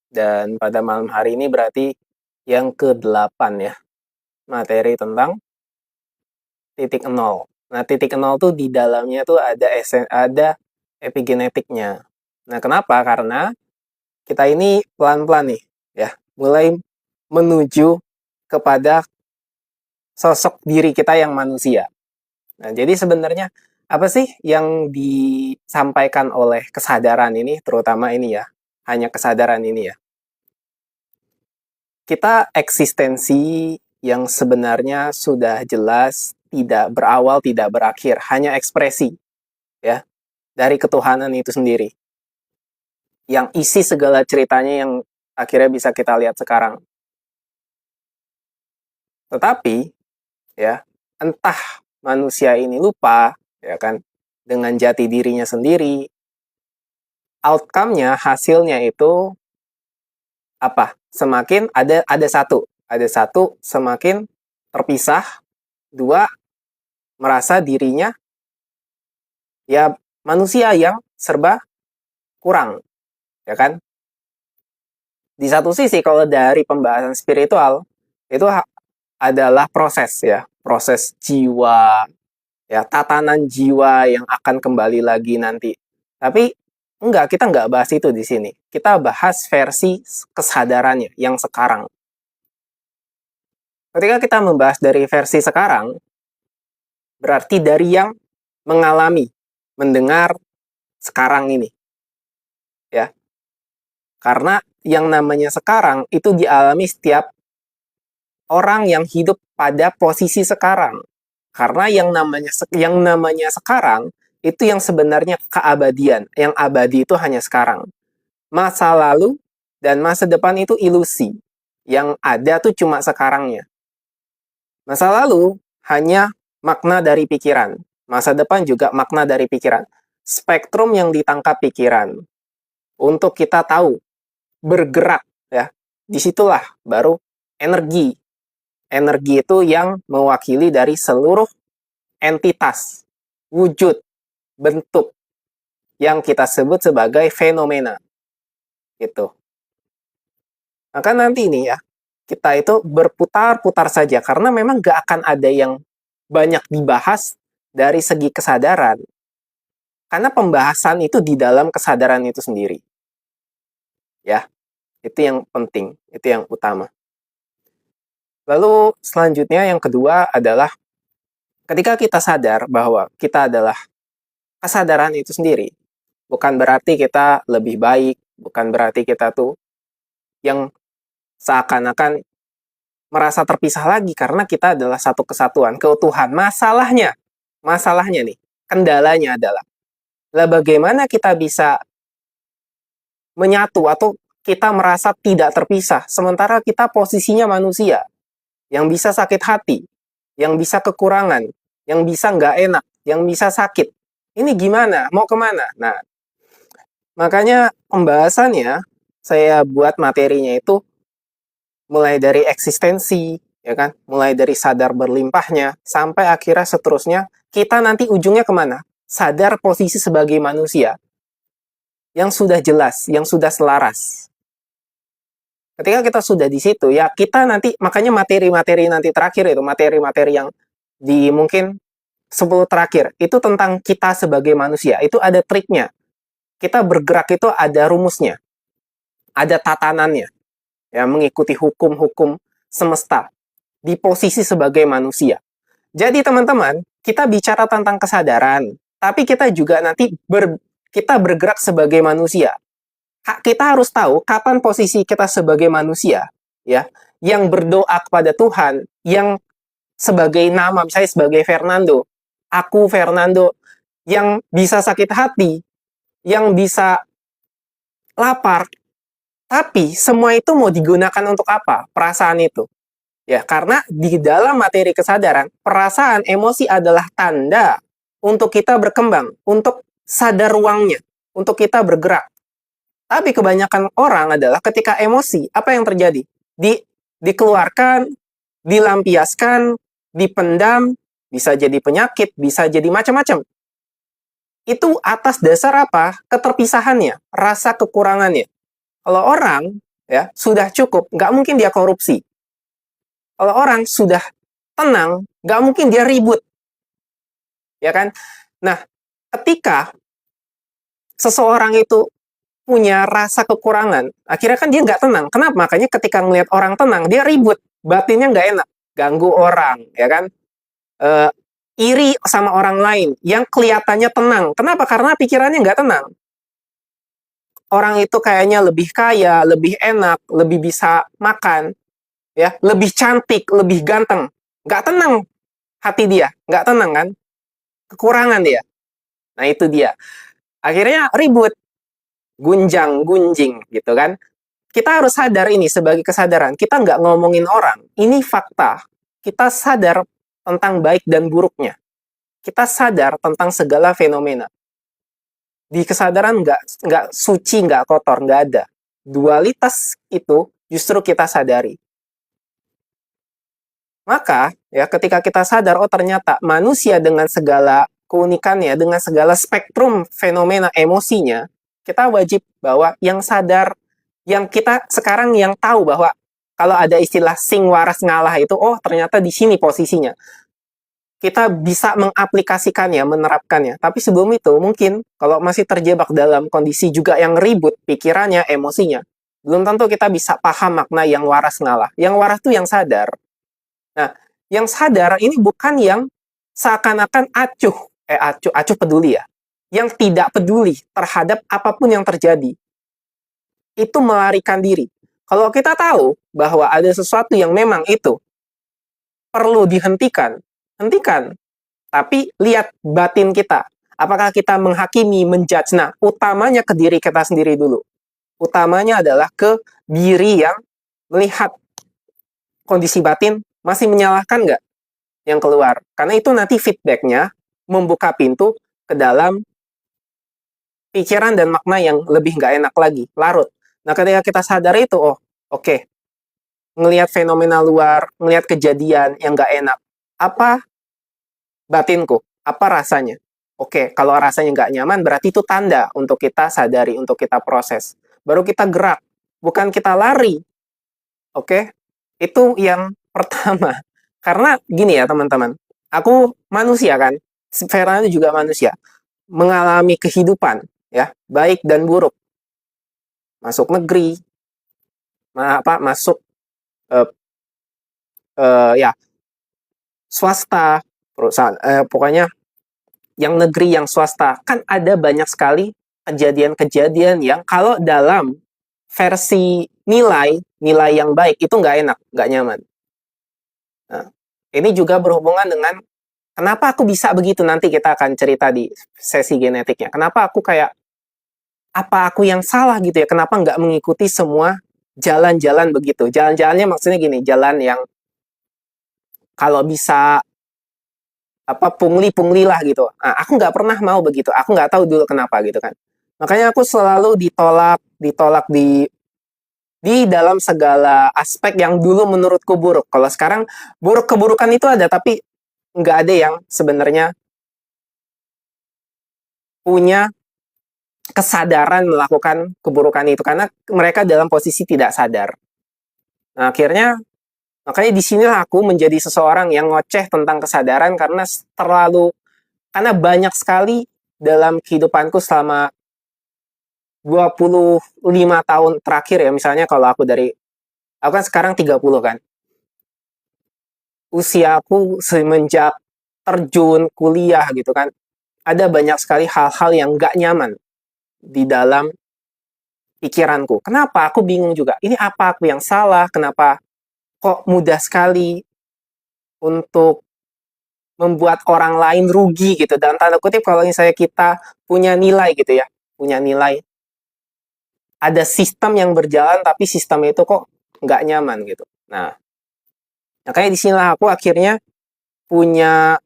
Dan pada malam hari ini berarti yang ke-8 ya, materi tentang titik nol. Nah, titik nol tuh di dalamnya tuh ada epigenetiknya. Nah, kenapa? Karena kita ini pelan-pelan nih, ya, mulai menuju kepada sosok diri kita yang manusia. Nah, jadi sebenarnya apa sih yang disampaikan oleh kesadaran ini, terutama ini ya, hanya kesadaran ini ya. Kita eksistensi yang sebenarnya sudah jelas tidak berawal, tidak berakhir, hanya ekspresi ya dari ketuhanan itu sendiri. Yang isi segala ceritanya yang akhirnya bisa kita lihat sekarang. Tetapi ya, entah manusia ini lupa ya kan dengan jati dirinya sendiri, outcome-nya, hasilnya itu apa? Semakin ada satu semakin terpisah, dua merasa dirinya ya manusia yang serba kurang, ya kan? Di satu sisi kalau dari pembahasan spiritual itu adalah proses ya, proses jiwa, ya tatanan jiwa yang akan kembali lagi nanti. Tapi enggak, kita enggak bahas itu di sini. Kita bahas versi kesadarannya yang sekarang. Ketika kita membahas dari versi sekarang, berarti dari yang mengalami, mendengar sekarang ini. Ya. Karena yang namanya sekarang itu dialami setiap orang yang hidup pada posisi sekarang. Karena yang namanya sekarang itu yang sebenarnya keabadian. Yang abadi itu hanya sekarang. Masa lalu dan masa depan itu ilusi. Yang ada tuh cuma sekarangnya. Masa lalu hanya makna dari pikiran. Masa depan juga makna dari pikiran. Spektrum yang ditangkap pikiran. Untuk kita tahu, bergerak ya. Disitulah baru energi. Energi itu yang mewakili dari seluruh entitas, wujud, bentuk yang kita sebut sebagai fenomena. Gitu. Maka nanti ini ya, kita itu berputar-putar saja karena memang gak akan ada yang banyak dibahas dari segi kesadaran. Karena pembahasan itu di dalam kesadaran itu sendiri. Ya, itu yang penting, itu yang utama. Lalu selanjutnya yang kedua adalah ketika kita sadar bahwa kita adalah kesadaran itu sendiri, bukan berarti kita lebih baik, bukan berarti kita tuh yang seakan-akan merasa terpisah lagi karena kita adalah satu kesatuan, keutuhan. Masalahnya nih, kendalanya adalah lah bagaimana kita bisa menyatu atau kita merasa tidak terpisah sementara kita posisinya manusia yang bisa sakit hati, yang bisa kekurangan, yang bisa nggak enak, yang bisa sakit. Ini gimana? Mau kemana? Nah, makanya pembahasannya saya buat materinya itu mulai dari eksistensi, ya kan? Mulai dari sadar berlimpahnya, sampai akhirnya seterusnya, kita nanti ujungnya kemana? Sadar posisi sebagai manusia, yang sudah jelas, yang sudah selaras. Ketika kita sudah di situ, ya kita nanti, makanya materi-materi nanti terakhir itu, materi-materi yang di mungkin 10 terakhir, itu tentang kita sebagai manusia, itu ada triknya. Kita bergerak itu ada rumusnya, ada tatanannya, ya mengikuti hukum-hukum semesta di posisi sebagai manusia. Jadi teman-teman, kita bicara tentang kesadaran, tapi kita juga nanti kita bergerak sebagai manusia. Kita harus tahu kapan posisi kita sebagai manusia, ya, yang berdoa kepada Tuhan, yang sebagai nama, misalnya sebagai Fernando, aku Fernando, yang bisa sakit hati, yang bisa lapar, tapi semua itu mau digunakan untuk apa? Perasaan itu. Ya, karena di dalam materi kesadaran, perasaan, emosi adalah tanda untuk kita berkembang, untuk sadar ruangnya, untuk kita bergerak. Tapi kebanyakan orang adalah ketika emosi, apa yang terjadi? Dikeluarkan, dilampiaskan, dipendam, bisa jadi penyakit, bisa jadi macam-macam. Itu atas dasar apa? Keterpisahannya, rasa kekurangannya. Kalau orang ya, sudah cukup, nggak mungkin dia korupsi. Kalau orang sudah tenang, nggak mungkin dia ribut, ya kan? Nah, ketika seseorang itu punya rasa kekurangan, akhirnya kan dia nggak tenang. Kenapa? Makanya ketika ngelihat orang tenang, dia ribut, batinnya nggak enak, ganggu orang, ya kan? Eh, iri sama orang lain yang kelihatannya tenang. Kenapa? Karena pikirannya nggak tenang. Orang itu kayaknya lebih kaya, lebih enak, lebih bisa makan, ya, lebih cantik, lebih ganteng. Nggak tenang hati dia, nggak tenang kan? Kekurangan dia. Nah itu dia. Akhirnya ribut, gunjang, gunjing gitu kan. Kita harus sadar ini sebagai kesadaran. Kita nggak ngomongin orang. Ini fakta. Kita sadar tentang baik dan buruknya. Kita sadar tentang segala fenomena. Di kesadaran nggak suci, nggak kotor, nggak ada. Dualitas itu justru kita sadari. Maka, ya ketika kita sadar, oh ternyata manusia dengan segala keunikannya, dengan segala spektrum fenomena emosinya, kita wajib bahwa yang sadar, yang kita sekarang yang tahu bahwa kalau ada istilah sing waras ngalah itu, oh ternyata di sini posisinya. Kita bisa mengaplikasikannya, menerapkannya. Tapi sebelum itu, mungkin kalau masih terjebak dalam kondisi juga yang ribut, pikirannya, emosinya, belum tentu kita bisa paham makna yang waras ngalah. Yang waras itu yang sadar. Nah, yang sadar ini bukan yang seakan-akan acuh peduli ya. Yang tidak peduli terhadap apapun yang terjadi. Itu melarikan diri. Kalau kita tahu bahwa ada sesuatu yang memang itu perlu dihentikan, hentikan. Tapi lihat batin kita. Apakah kita menghakimi, menjudge? Nah, utamanya ke diri kita sendiri dulu. Utamanya adalah ke diri yang melihat kondisi batin masih menyalahkan nggak yang keluar. Karena itu nanti feedbacknya membuka pintu ke dalam pikiran dan makna yang lebih nggak enak lagi, larut. Nah, ketika kita sadar itu, oh, oke. Ngelihat fenomena luar, ngelihat kejadian yang nggak enak. Apa batinku? Apa rasanya? Oke, kalau rasanya nggak nyaman, berarti itu tanda untuk kita sadari, untuk kita proses. Baru kita gerak, bukan kita lari. Oke? Itu yang pertama. Karena gini ya teman-teman, aku manusia kan, Vera juga manusia, mengalami kehidupan, ya, baik dan buruk. Masuk negeri, masuk ya swasta, perusahaan, pokoknya yang negeri, yang swasta, kan ada banyak sekali kejadian-kejadian yang kalau dalam versi nilai yang baik itu nggak enak, nggak nyaman. Nah, ini juga berhubungan dengan kenapa aku bisa begitu, nanti kita akan cerita di sesi genetiknya. Kenapa aku kayak, apa aku yang salah gitu ya, kenapa nggak mengikuti semua jalan-jalan begitu. Jalan-jalannya maksudnya gini, jalan yang kalau bisa pungli lah gitu. Nah, aku nggak pernah mau begitu. Aku nggak tahu dulu kenapa gitu kan. Makanya aku selalu ditolak di dalam segala aspek yang dulu menurutku buruk. Kalau sekarang buruk keburukan itu ada, tapi nggak ada yang sebenarnya punya kesadaran melakukan keburukan itu karena mereka dalam posisi tidak sadar. Nah, akhirnya makanya di sinilah aku menjadi seseorang yang ngoceh tentang kesadaran karena banyak sekali dalam kehidupanku selama 25 tahun terakhir ya, misalnya kalau aku kan sekarang 30 kan. Usiaku semenjak terjun kuliah gitu kan, ada banyak sekali hal-hal yang gak nyaman di dalam pikiranku. Kenapa? Aku bingung juga. Ini apa aku yang salah? Kenapa kok mudah sekali untuk membuat orang lain rugi gitu. Dan tanda kutip kalau misalnya kita punya nilai gitu ya, punya nilai. Ada sistem yang berjalan tapi sistem itu kok nggak nyaman gitu. Nah, makanya di sinilah aku akhirnya punya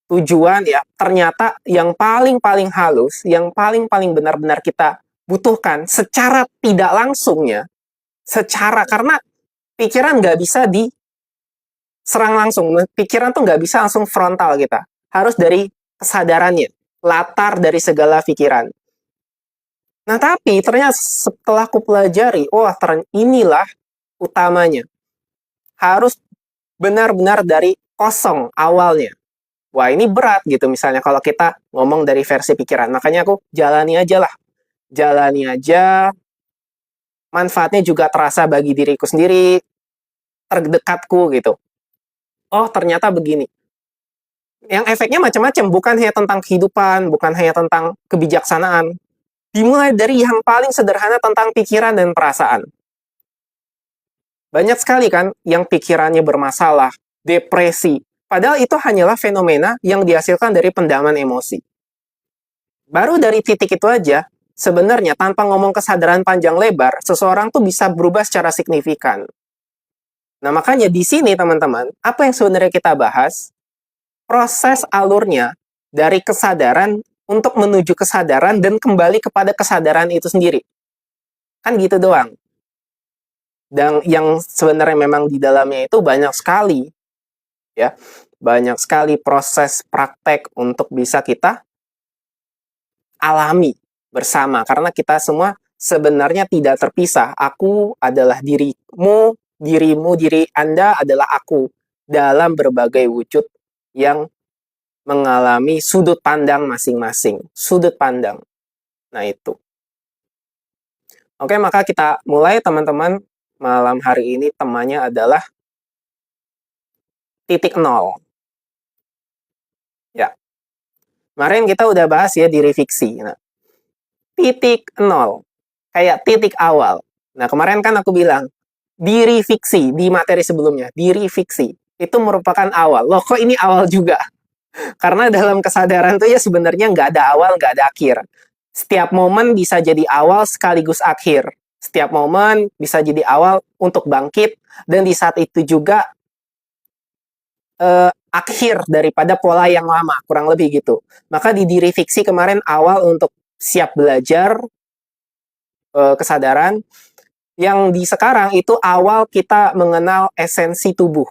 tujuan ya. Ternyata yang paling halus, yang paling benar-benar kita butuhkan secara tidak langsungnya, karena pikiran nggak bisa diserang langsung. Pikiran tuh nggak bisa langsung frontal kita. Harus dari kesadarannya, latar dari segala pikiran. Nah, tapi ternyata setelah aku pelajari, inilah utamanya. Harus benar-benar dari kosong awalnya. Wah, ini berat gitu misalnya kalau kita ngomong dari versi pikiran. Makanya aku jalani aja lah. Jalani aja, manfaatnya juga terasa bagi diriku sendiri, terdekatku gitu. Oh, ternyata begini. Yang efeknya macam-macam, bukan hanya tentang kehidupan, bukan hanya tentang kebijaksanaan. Dimulai dari yang paling sederhana tentang pikiran dan perasaan. Banyak sekali kan yang pikirannya bermasalah, depresi. Padahal itu hanyalah fenomena yang dihasilkan dari pendaman emosi. Baru dari titik itu aja, sebenarnya tanpa ngomong kesadaran panjang lebar, seseorang tuh bisa berubah secara signifikan. Nah, makanya di sini teman-teman, apa yang sebenarnya kita bahas? Proses alurnya dari kesadaran untuk menuju kesadaran dan kembali kepada kesadaran itu sendiri. Kan gitu doang. Dan yang sebenarnya memang di dalamnya itu banyak sekali, ya. Banyak sekali proses praktek untuk bisa kita alami bersama. Karena kita semua sebenarnya tidak terpisah. Aku adalah dirimu, diri Anda adalah aku dalam berbagai wujud yang mengalami sudut pandang masing-masing. Sudut pandang. Nah, itu. Oke, maka kita mulai teman-teman. Malam hari ini temanya adalah titik nol. Ya. Kemarin kita udah bahas ya diri fiksi. Nah, titik nol. Kayak titik awal. Nah, kemarin kan aku bilang, diri fiksi di materi sebelumnya. Diri fiksi. Itu merupakan awal. Loh, kok ini awal juga? Karena dalam kesadaran tuh ya sebenarnya nggak ada awal, nggak ada akhir. Setiap momen bisa jadi awal sekaligus akhir. Setiap momen bisa jadi awal untuk bangkit, dan di saat itu juga akhir daripada pola yang lama, kurang lebih gitu. Maka di diri fiksi kemarin awal untuk siap belajar kesadaran, yang di sekarang itu awal kita mengenal esensi tubuh.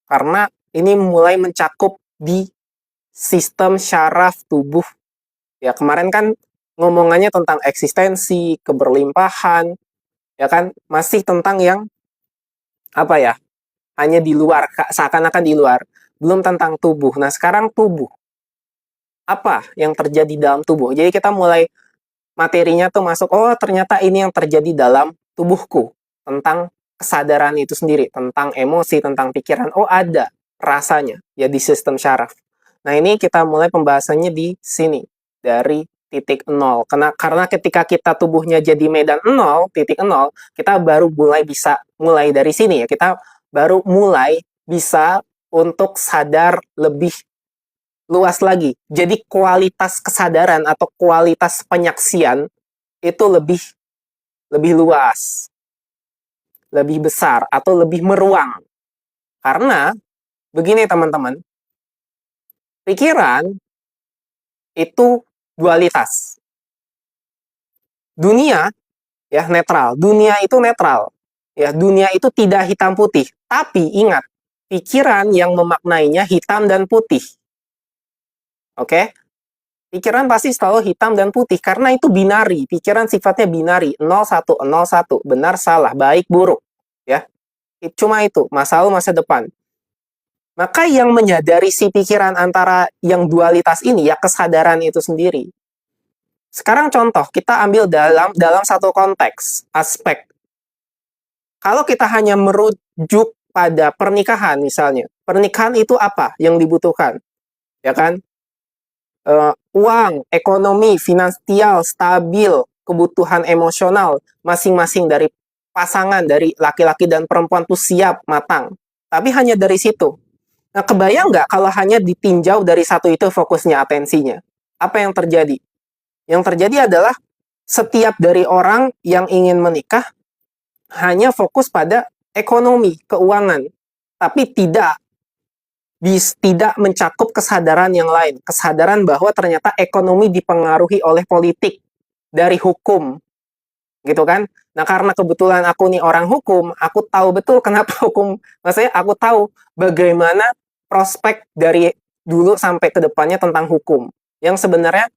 Karena ini mulai mencakup di sistem syaraf tubuh. Ya, kemarin kan ngomongannya tentang eksistensi, keberlimpahan, ya kan, masih tentang yang apa ya, hanya di luar, seakan-akan di luar, belum tentang tubuh. Nah, sekarang tubuh, apa yang terjadi dalam tubuh? Jadi kita mulai materinya tuh masuk, oh ternyata ini yang terjadi dalam tubuhku, tentang kesadaran itu sendiri, tentang emosi, tentang pikiran, oh ada rasanya, ya di sistem syaraf. Nah, ini kita mulai pembahasannya di sini, dari titik nol. Karena ketika kita tubuhnya jadi medan nol, titik nol, kita baru mulai dari sini ya, kita baru mulai bisa untuk sadar lebih luas lagi. Jadi kualitas kesadaran atau kualitas penyaksian itu lebih luas, lebih besar, atau lebih meruang. Karena begini teman-teman, pikiran itu dualitas. Dunia ya netral. Dunia itu netral. Ya, dunia itu tidak hitam putih. Tapi ingat, pikiran yang memaknainya hitam dan putih. Oke? Pikiran pasti selalu hitam dan putih karena itu binari. Pikiran sifatnya binari, 01, 01, benar salah, baik buruk, ya. Cuma itu, masa lalu masa depan. Maka yang menyadari si pikiran antara yang dualitas ini ya kesadaran itu sendiri. Sekarang contoh, kita ambil dalam satu konteks, aspek. Kalau kita hanya merujuk pada pernikahan misalnya, pernikahan itu apa yang dibutuhkan? Ya kan? Uang, ekonomi, finansial, stabil, kebutuhan emosional, masing-masing dari pasangan, dari laki-laki dan perempuan tuh siap, matang. Tapi hanya dari situ. Nah, kebayang nggak kalau hanya ditinjau dari satu itu fokusnya, atensinya? Apa yang terjadi? Yang terjadi adalah setiap dari orang yang ingin menikah hanya fokus pada ekonomi, keuangan. Tapi tidak mencakup kesadaran yang lain. Kesadaran bahwa ternyata ekonomi dipengaruhi oleh politik dari hukum. Gitu kan? Nah, karena kebetulan aku nih orang hukum, aku tahu betul kenapa hukum. Maksudnya aku tahu bagaimana prospek dari dulu sampai ke depannya tentang hukum. Yang sebenarnya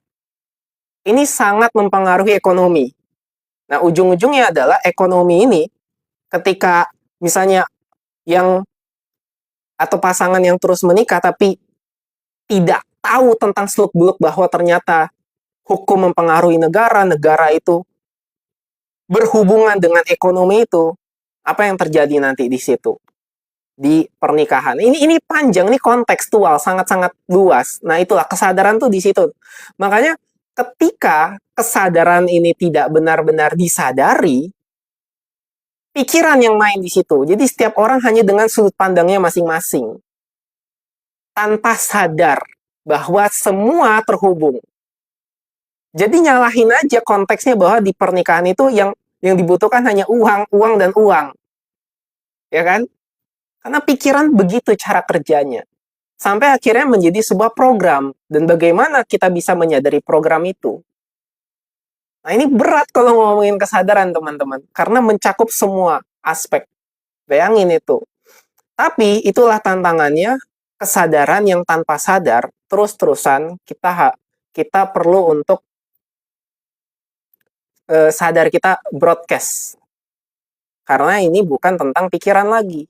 ini sangat mempengaruhi ekonomi. Nah, ujung-ujungnya adalah ekonomi ini ketika misalnya yang atau pasangan yang terus menikah tapi tidak tahu tentang seluk-beluk bahwa ternyata hukum mempengaruhi negara, negara itu berhubungan dengan ekonomi itu, apa yang terjadi nanti di situ? Di pernikahan. Ini panjang, ini kontekstual, sangat-sangat luas. Nah, itulah kesadaran tuh di situ. Makanya ketika kesadaran ini tidak benar-benar disadari, pikiran yang main di situ. Jadi setiap orang hanya dengan sudut pandangnya masing-masing. Tanpa sadar bahwa semua terhubung. Jadi nyalahin aja konteksnya bahwa di pernikahan itu yang dibutuhkan hanya uang, uang dan uang. Ya kan? Karena pikiran begitu cara kerjanya. Sampai akhirnya menjadi sebuah program. Dan bagaimana kita bisa menyadari program itu? Nah, ini berat kalau ngomongin kesadaran, teman-teman. Karena mencakup semua aspek. Bayangin itu. Tapi itulah tantangannya, kesadaran yang tanpa sadar, terus-terusan kita perlu untuk sadar, kita broadcast. Karena ini bukan tentang pikiran lagi.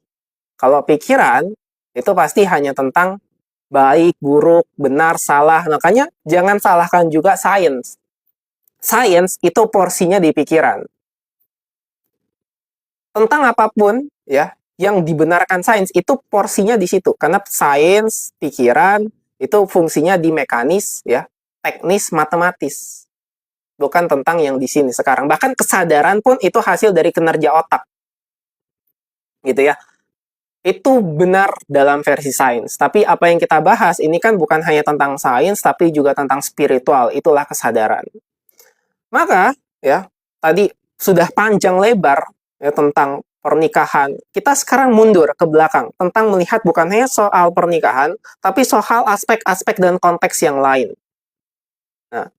Kalau pikiran, itu pasti hanya tentang baik, buruk, benar, salah. Makanya jangan salahkan juga sains. Sains itu porsinya di pikiran. Tentang apapun ya yang dibenarkan sains itu porsinya di situ. Karena sains, pikiran itu fungsinya di mekanis ya, teknis, matematis. Bukan tentang yang di sini sekarang. Bahkan kesadaran pun itu hasil dari kinerja otak. Gitu ya. Itu benar dalam versi sains. Tapi apa yang kita bahas ini kan bukan hanya tentang sains, tapi juga tentang spiritual. Itulah kesadaran. Maka, ya, tadi sudah panjang lebar ya, tentang pernikahan. Kita sekarang mundur ke belakang tentang melihat bukan hanya soal pernikahan, tapi soal aspek-aspek dan konteks yang lain. Nah,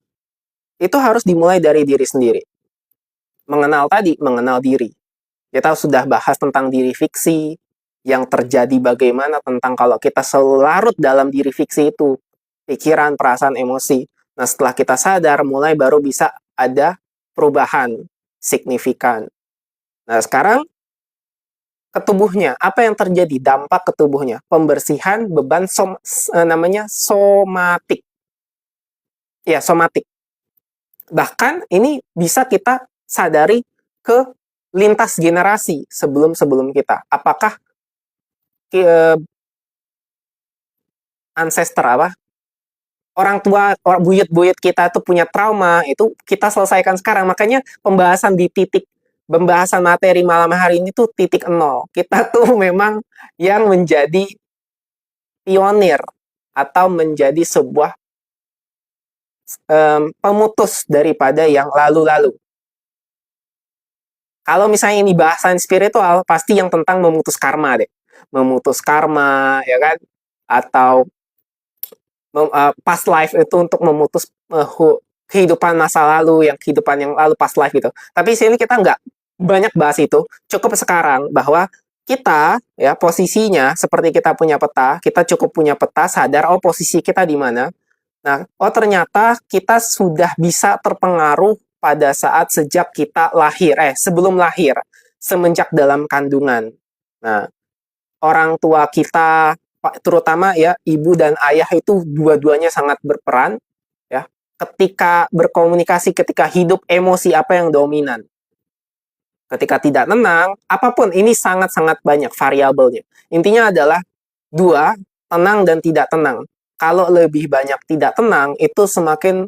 itu harus dimulai dari diri sendiri. Mengenal diri. Kita sudah bahas tentang diri fiksi, yang terjadi bagaimana tentang kalau kita selalu larut dalam diri fiksi itu, pikiran, perasaan, emosi. Nah, setelah kita sadar, mulai baru bisa ada perubahan signifikan. Nah, sekarang ke tubuhnya, apa yang terjadi? Dampak ke tubuhnya, pembersihan beban namanya somatik. Ya, somatik. Bahkan ini bisa kita sadari ke lintas generasi sebelum kita. Apakah ancestor apa orang tua, orang buyut-buyut kita tuh punya trauma, itu kita selesaikan sekarang. Makanya pembahasan materi malam hari ini tuh titik nol. Kita tuh memang yang menjadi pionir atau menjadi sebuah pemutus daripada yang lalu-lalu. Kalau misalnya ini bahasan spiritual, pasti yang tentang memutus karma deh. Memutus karma, ya kan? Atau past life itu untuk memutus kehidupan masa lalu, kehidupan yang lalu past life gitu. Tapi sini kita nggak banyak bahas itu, cukup sekarang bahwa kita ya posisinya seperti kita punya peta, kita cukup punya peta, sadar oh posisi kita di mana. Nah, oh ternyata kita sudah bisa terpengaruh pada saat sejak kita lahir, sebelum lahir, semenjak dalam kandungan. Nah, orang tua kita, terutama ya ibu dan ayah itu dua-duanya sangat berperan ya. Ketika berkomunikasi, ketika hidup, emosi apa yang dominan. Ketika tidak tenang, apapun ini sangat-sangat banyak variabelnya. Intinya adalah dua, tenang dan tidak tenang. Kalau lebih banyak tidak tenang, itu semakin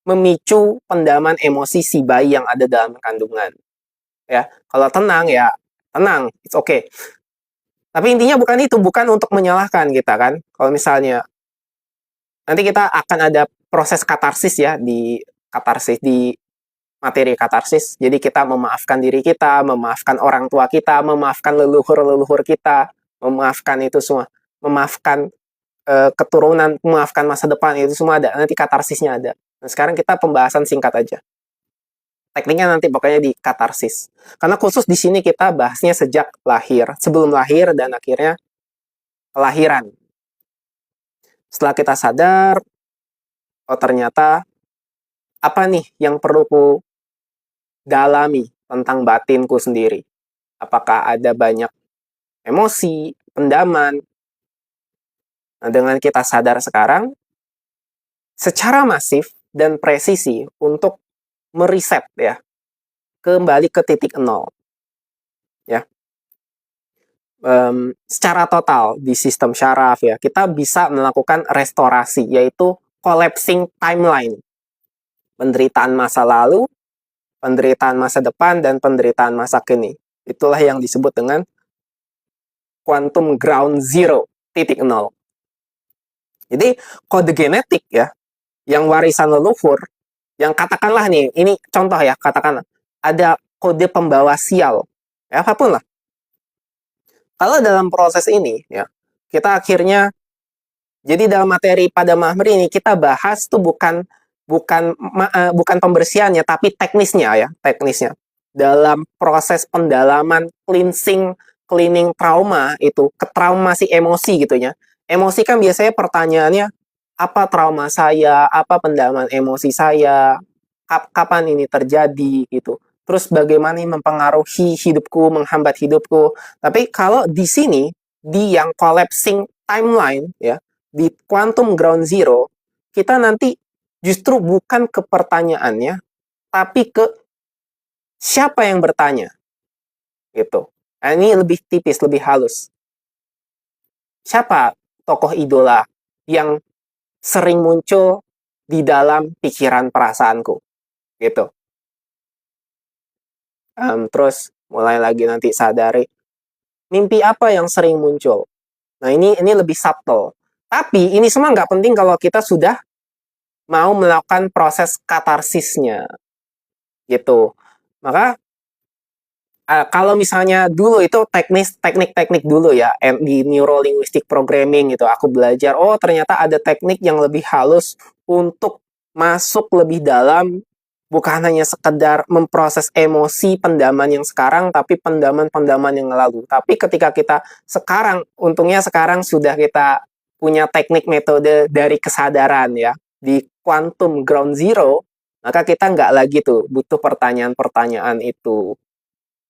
memicu pendaman emosi si bayi yang ada dalam kandungan. Ya, kalau tenang ya tenang, it's okay. Tapi intinya bukan itu, bukan untuk menyalahkan kita kan. Kalau misalnya nanti kita akan ada proses katarsis ya di materi katarsis. Jadi kita memaafkan diri kita, memaafkan orang tua kita, memaafkan leluhur-leluhur kita, memaafkan itu semua, memaafkan keturunan, memaafkan masa depan, itu semua ada. Nanti katarsisnya ada. Nah, sekarang kita pembahasan singkat aja. Tekniknya nanti pokoknya di katarsis. Karena khusus di sini kita bahasnya sejak lahir, sebelum lahir dan akhirnya kelahiran. Setelah kita sadar, oh ternyata apa nih yang perlu dalami tentang batinku sendiri. Apakah ada banyak emosi, pendaman. Nah, dengan kita sadar sekarang, secara masif dan presisi untuk meriset ya, kembali ke titik nol. Ya, secara total di sistem syaraf ya, kita bisa melakukan restorasi, yaitu collapsing timeline. Penderitaan masa lalu, penderitaan masa depan, dan penderitaan masa kini. Itulah yang disebut dengan quantum ground zero, titik nol. Jadi kode genetik ya, yang warisan leluhur, yang katakanlah nih, ini contoh ya, katakanlah ada kode pembawa sial, ya, apapun lah. Kalau dalam proses ini ya, kita akhirnya, jadi dalam materi pada Mahmir ini kita bahas tuh bukan pembersihannya, tapi teknisnya ya, teknisnya. Dalam proses pendalaman cleaning trauma itu, ke trauma si emosi gitu ya. Emosi kan biasanya pertanyaannya, apa trauma saya, apa pendalaman emosi saya, kapan ini terjadi gitu. Terus bagaimana ini mempengaruhi hidupku, menghambat hidupku. Tapi kalau di sini, di yang collapsing timeline ya, di quantum ground zero, kita nanti justru bukan ke pertanyaannya, tapi ke siapa yang bertanya gitu. Nah, ini lebih tipis, lebih halus. Siapa tokoh idola yang sering muncul di dalam pikiran perasaanku gitu. Terus mulai lagi nanti sadari mimpi apa yang sering muncul. Nah, ini lebih subtle. Tapi ini semua nggak penting kalau kita sudah mau melakukan proses katarsisnya gitu. Maka kalau misalnya dulu itu teknik-teknik dulu ya, di neuro-linguistic programming gitu, aku belajar, oh ternyata ada teknik yang lebih halus untuk masuk lebih dalam, bukan hanya sekedar memproses emosi pendaman yang sekarang, tapi pendaman-pendaman yang lalu. Tapi ketika kita sekarang, untungnya sekarang sudah kita punya teknik metode dari kesadaran ya, di quantum ground zero, maka kita nggak lagi tuh butuh pertanyaan-pertanyaan itu.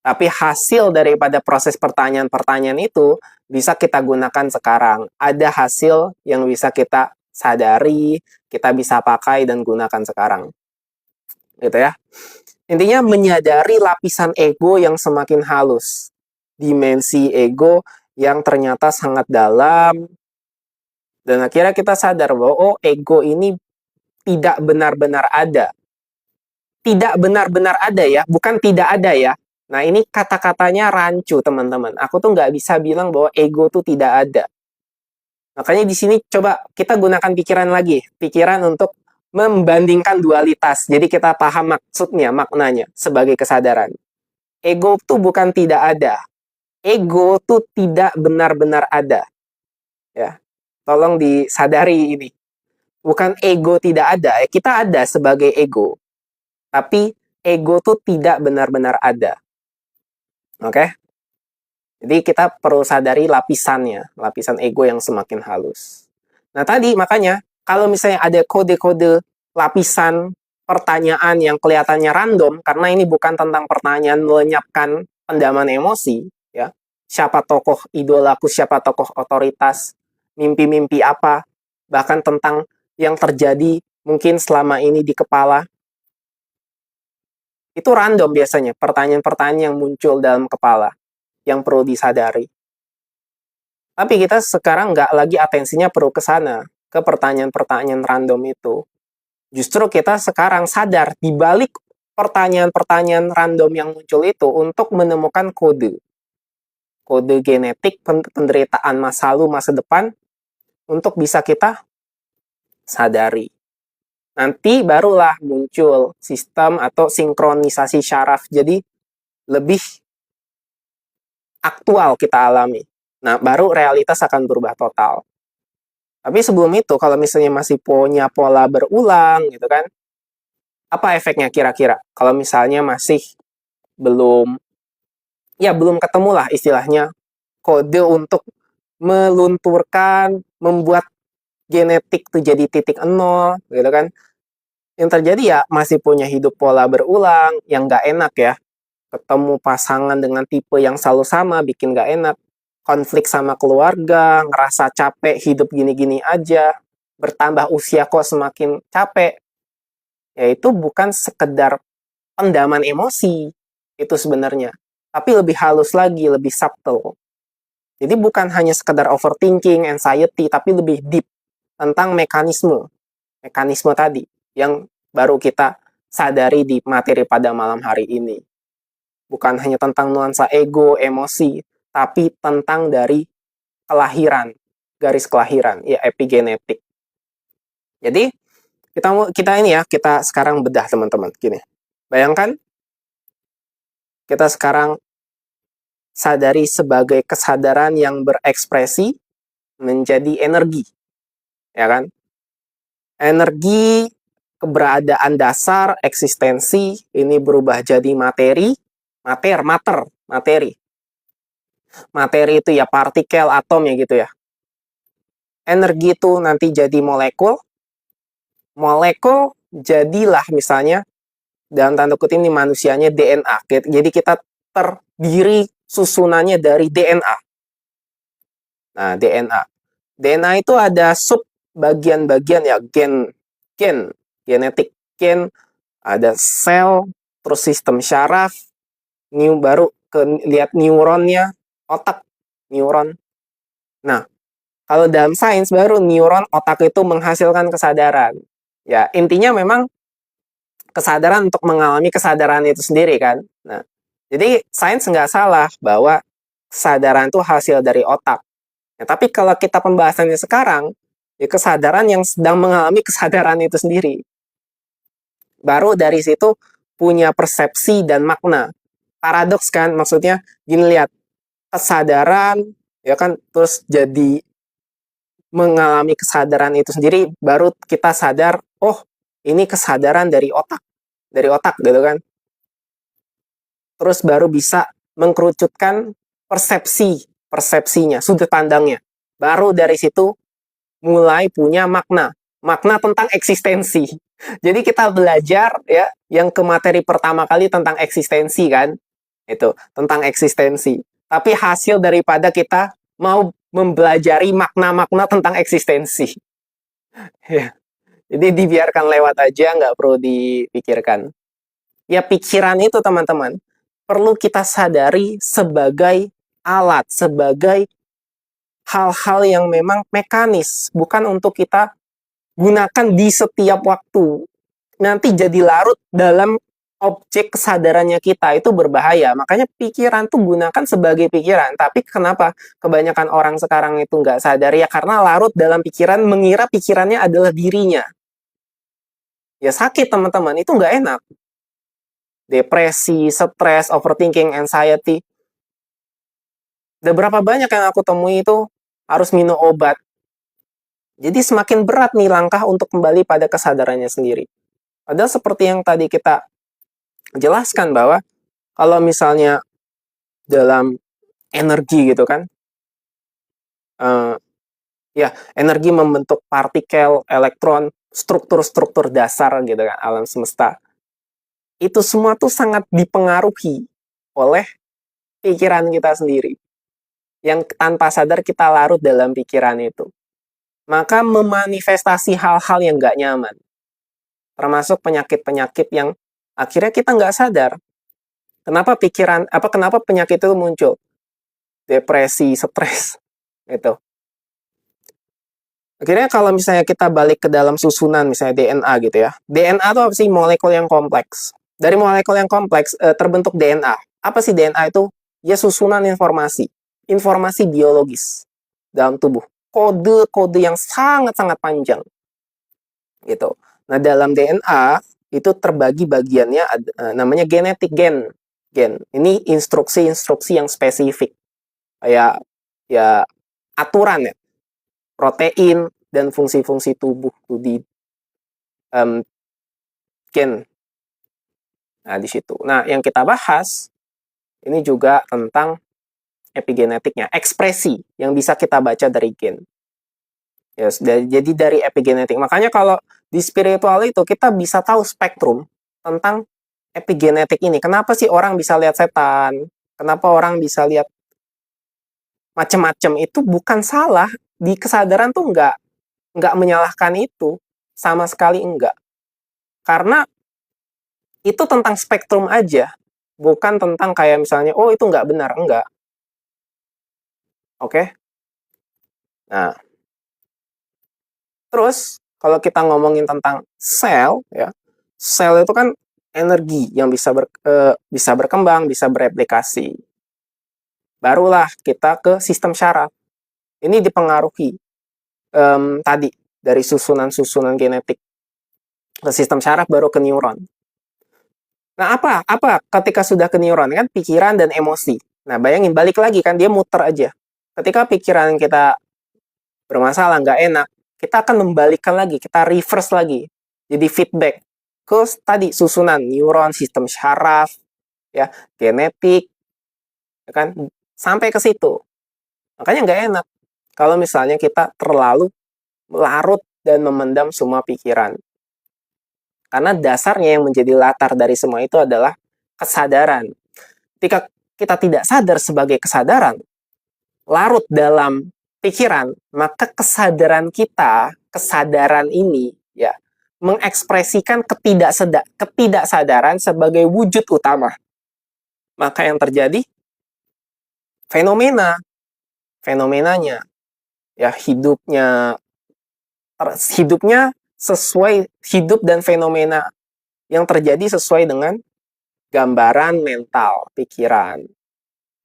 Tapi hasil daripada proses pertanyaan-pertanyaan itu bisa kita gunakan sekarang. Ada hasil yang bisa kita sadari, kita bisa pakai dan gunakan sekarang. Gitu ya. Intinya menyadari lapisan ego yang semakin halus. Dimensi ego yang ternyata sangat dalam. Dan akhirnya kita sadar bahwa oh, ego ini tidak benar-benar ada. Tidak benar-benar ada ya, bukan tidak ada ya. Nah, ini kata-katanya rancu, teman-teman. Aku tuh nggak bisa bilang bahwa ego tuh tidak ada. Makanya di sini coba kita gunakan pikiran lagi. Pikiran untuk membandingkan dualitas. Jadi kita paham maksudnya, maknanya sebagai kesadaran. Ego tuh bukan tidak ada. Ego tuh tidak benar-benar ada. Ya, tolong disadari ini. Bukan ego tidak ada. Kita ada sebagai ego. Tapi ego tuh tidak benar-benar ada. Oke? Jadi kita perlu sadari lapisannya, lapisan ego yang semakin halus. Nah tadi makanya, kalau misalnya ada kode-kode lapisan pertanyaan yang kelihatannya random, karena ini bukan tentang pertanyaan melenyapkan pendaman emosi, ya. Siapa tokoh idolaku, siapa tokoh otoritas, mimpi-mimpi apa, bahkan tentang yang terjadi mungkin selama ini di kepala. Itu random biasanya, pertanyaan-pertanyaan yang muncul dalam kepala yang perlu disadari. Tapi kita sekarang nggak lagi atensinya perlu ke sana, ke pertanyaan-pertanyaan random itu. Justru kita sekarang sadar di balik pertanyaan-pertanyaan random yang muncul itu untuk menemukan kode. Kode genetik penderitaan masa lalu, masa depan untuk bisa kita sadari. Nanti barulah muncul sistem atau sinkronisasi syaraf. Jadi lebih aktual kita alami. Nah, baru realitas akan berubah total. Tapi sebelum itu, kalau misalnya masih punya pola berulang, gitu kan, apa efeknya kira-kira? Kalau misalnya masih belum ketemu lah istilahnya, kode untuk melunturkan, membuat genetik itu jadi titik nol, gitu kan. yang terjadi ya masih punya hidup pola berulang yang nggak enak ya. Ketemu pasangan dengan tipe yang selalu sama, bikin nggak enak. Konflik sama keluarga, ngerasa capek hidup gini-gini aja, bertambah usia kok semakin capek. Yaitu bukan sekedar pendaman emosi, itu sebenarnya. Tapi lebih halus lagi, lebih subtle. Jadi bukan hanya sekedar overthinking, anxiety, tapi lebih deep tentang mekanisme tadi yang baru kita sadari di materi pada malam hari ini. Bukan hanya tentang nuansa ego, emosi, tapi tentang dari kelahiran, garis kelahiran, ya epigenetik. Jadi kita ini ya, kita sekarang bedah teman-teman, gini. Bayangkan kita sekarang sadari sebagai kesadaran yang berekspresi menjadi energi, ya kan? Energi keberadaan dasar, eksistensi, ini berubah jadi materi. Materi itu ya partikel, atom ya gitu ya. Energi itu nanti jadi molekul. Molekul jadilah misalnya, dalam tanda kutip ini manusianya DNA. Jadi kita terdiri susunannya dari DNA. Nah, DNA. DNA itu ada sub bagian-bagian ya, genetik, gen, ada sel, terus sistem syaraf, baru lihat neuronnya, otak, neuron. Nah, kalau dalam sains baru neuron otak itu menghasilkan kesadaran. Ya, intinya memang kesadaran untuk mengalami kesadaran itu sendiri kan. Nah, jadi sains nggak salah bahwa kesadaran itu hasil dari otak. Ya, tapi kalau kita pembahasannya sekarang, ya kesadaran yang sedang mengalami kesadaran itu sendiri. Baru dari situ punya persepsi dan makna. Paradoks kan, maksudnya gini, lihat, kesadaran ya kan terus jadi mengalami kesadaran itu sendiri, baru kita sadar, oh ini kesadaran dari otak gitu kan. Terus baru bisa mengkerucutkan persepsinya, sudut pandangnya. Baru dari situ mulai punya makna tentang eksistensi. Jadi kita belajar ya yang ke materi pertama kali tentang eksistensi kan, itu tentang eksistensi. Tapi hasil daripada kita mau mempelajari makna-makna tentang eksistensi. Ya. Jadi dibiarkan lewat aja, nggak perlu dipikirkan. Ya pikiran itu teman-teman perlu kita sadari sebagai alat, sebagai hal-hal yang memang mekanis, bukan untuk kita gunakan di setiap waktu. Nanti jadi larut dalam objek kesadarannya kita, itu berbahaya. Makanya pikiran tuh gunakan sebagai pikiran. Tapi kenapa kebanyakan orang sekarang itu nggak sadar? Ya karena larut dalam pikiran, mengira pikirannya adalah dirinya. Ya sakit teman-teman, itu nggak enak. Depresi, stres, overthinking, anxiety. Udah berapa banyak yang aku temui itu harus minum obat. Jadi semakin berat nih langkah untuk kembali pada kesadarannya sendiri. Padahal seperti yang tadi kita jelaskan bahwa kalau misalnya dalam energi gitu kan, ya energi membentuk partikel, elektron, struktur-struktur dasar gitu kan, alam semesta. Itu semua tuh sangat dipengaruhi oleh pikiran kita sendiri. Yang tanpa sadar kita larut dalam pikiran itu. Maka memanifestasi hal-hal yang nggak nyaman. Termasuk penyakit-penyakit yang akhirnya kita nggak sadar. Kenapa penyakit itu muncul? Depresi, stres, gitu. Akhirnya kalau misalnya kita balik ke dalam susunan, misalnya DNA gitu ya. DNA itu apa sih? Molekul yang kompleks. Dari molekul yang kompleks terbentuk DNA. Apa sih DNA itu? Ya susunan informasi. Informasi biologis dalam tubuh. Kode-kode yang sangat-sangat panjang. Gitu. Nah, dalam DNA itu terbagi bagiannya namanya genetik gen. Ini instruksi-instruksi yang spesifik. Kayak ya aturan ya. Protein dan fungsi-fungsi tubuh tuh di gen. Nah, di situ. Nah, yang kita bahas ini juga tentang epigenetiknya, ekspresi yang bisa kita baca dari gen. Ya, jadi dari epigenetik. Makanya kalau di spiritual itu kita bisa tahu spektrum tentang epigenetik ini. Kenapa sih orang bisa lihat setan? Kenapa orang bisa lihat macam-macam? Itu bukan salah. Di kesadaran tuh nggak menyalahkan itu. Sama sekali enggak. Karena itu tentang spektrum aja. Bukan tentang kayak misalnya, oh itu nggak benar. Enggak. Oke? Nah, terus kalau kita ngomongin tentang sel, ya, sel itu kan energi yang bisa berkembang, bisa bereplikasi. Barulah kita ke sistem syaraf. Ini dipengaruhi tadi dari susunan-susunan genetik ke sistem syaraf baru ke neuron. Nah, apa ketika sudah ke neuron kan pikiran dan emosi. Nah, bayangin balik lagi kan dia muter aja. Ketika pikiran kita bermasalah, nggak enak, kita akan membalikkan lagi, kita reverse lagi. Jadi feedback ke tadi susunan neuron, sistem syaraf, ya, genetik, ya kan, sampai ke situ. Makanya nggak enak kalau misalnya kita terlalu larut dan memendam semua pikiran. Karena dasarnya yang menjadi latar dari semua itu adalah kesadaran. Ketika kita tidak sadar sebagai kesadaran, larut dalam pikiran, maka kesadaran ini ya mengekspresikan ketidaksadaran sebagai wujud utama. Maka yang terjadi fenomenanya ya hidupnya sesuai hidup dan fenomena yang terjadi sesuai dengan gambaran mental, pikiran.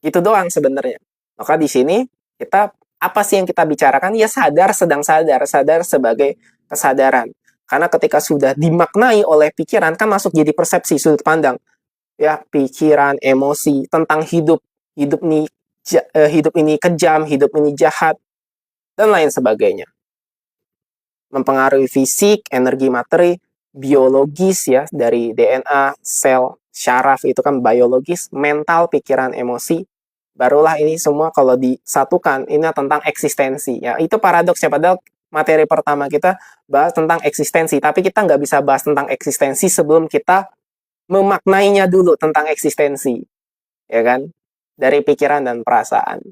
Itu doang sebenarnya. Maka di sini kita apa sih yang kita bicarakan? Ya sadar, sedang sadar, sadar sebagai kesadaran. Karena ketika sudah dimaknai oleh pikiran kan masuk jadi persepsi sudut pandang. Ya, pikiran, emosi tentang hidup ini kejam, hidup ini jahat dan lain sebagainya. Mempengaruhi fisik, energi materi, biologis ya dari DNA, sel, syaraf itu kan biologis, mental, pikiran, emosi. Barulah ini semua kalau disatukan, ini tentang eksistensi. Ya, itu paradoks ya, padahal materi pertama kita bahas tentang eksistensi, tapi kita nggak bisa bahas tentang eksistensi sebelum kita memaknainya dulu tentang eksistensi. Ya kan? Dari pikiran dan perasaan.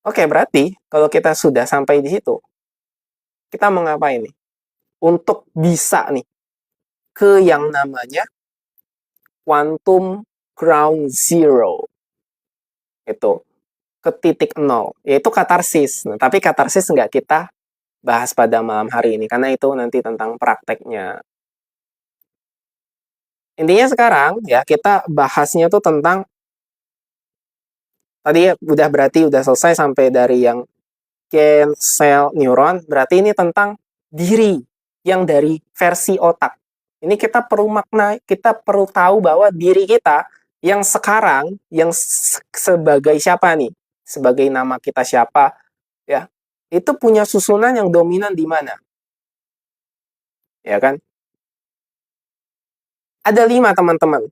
Oke, berarti kalau kita sudah sampai di situ, kita mau ngapain nih? Untuk bisa nih ke yang namanya quantum ground zero. Itu ke titik nol, yaitu katarsis. Nah, tapi katarsis nggak kita bahas pada malam hari ini, karena itu nanti tentang prakteknya. Intinya sekarang, ya kita bahasnya tuh tentang, tadi ya udah selesai sampai dari yang gen, sel, neuron, berarti ini tentang diri yang dari versi otak. Ini kita perlu makna, kita perlu tahu bahwa diri kita yang sekarang, yang sebagai siapa nih? Sebagai nama kita siapa, ya itu punya susunan yang dominan di mana, ya kan? Ada 5 teman-teman,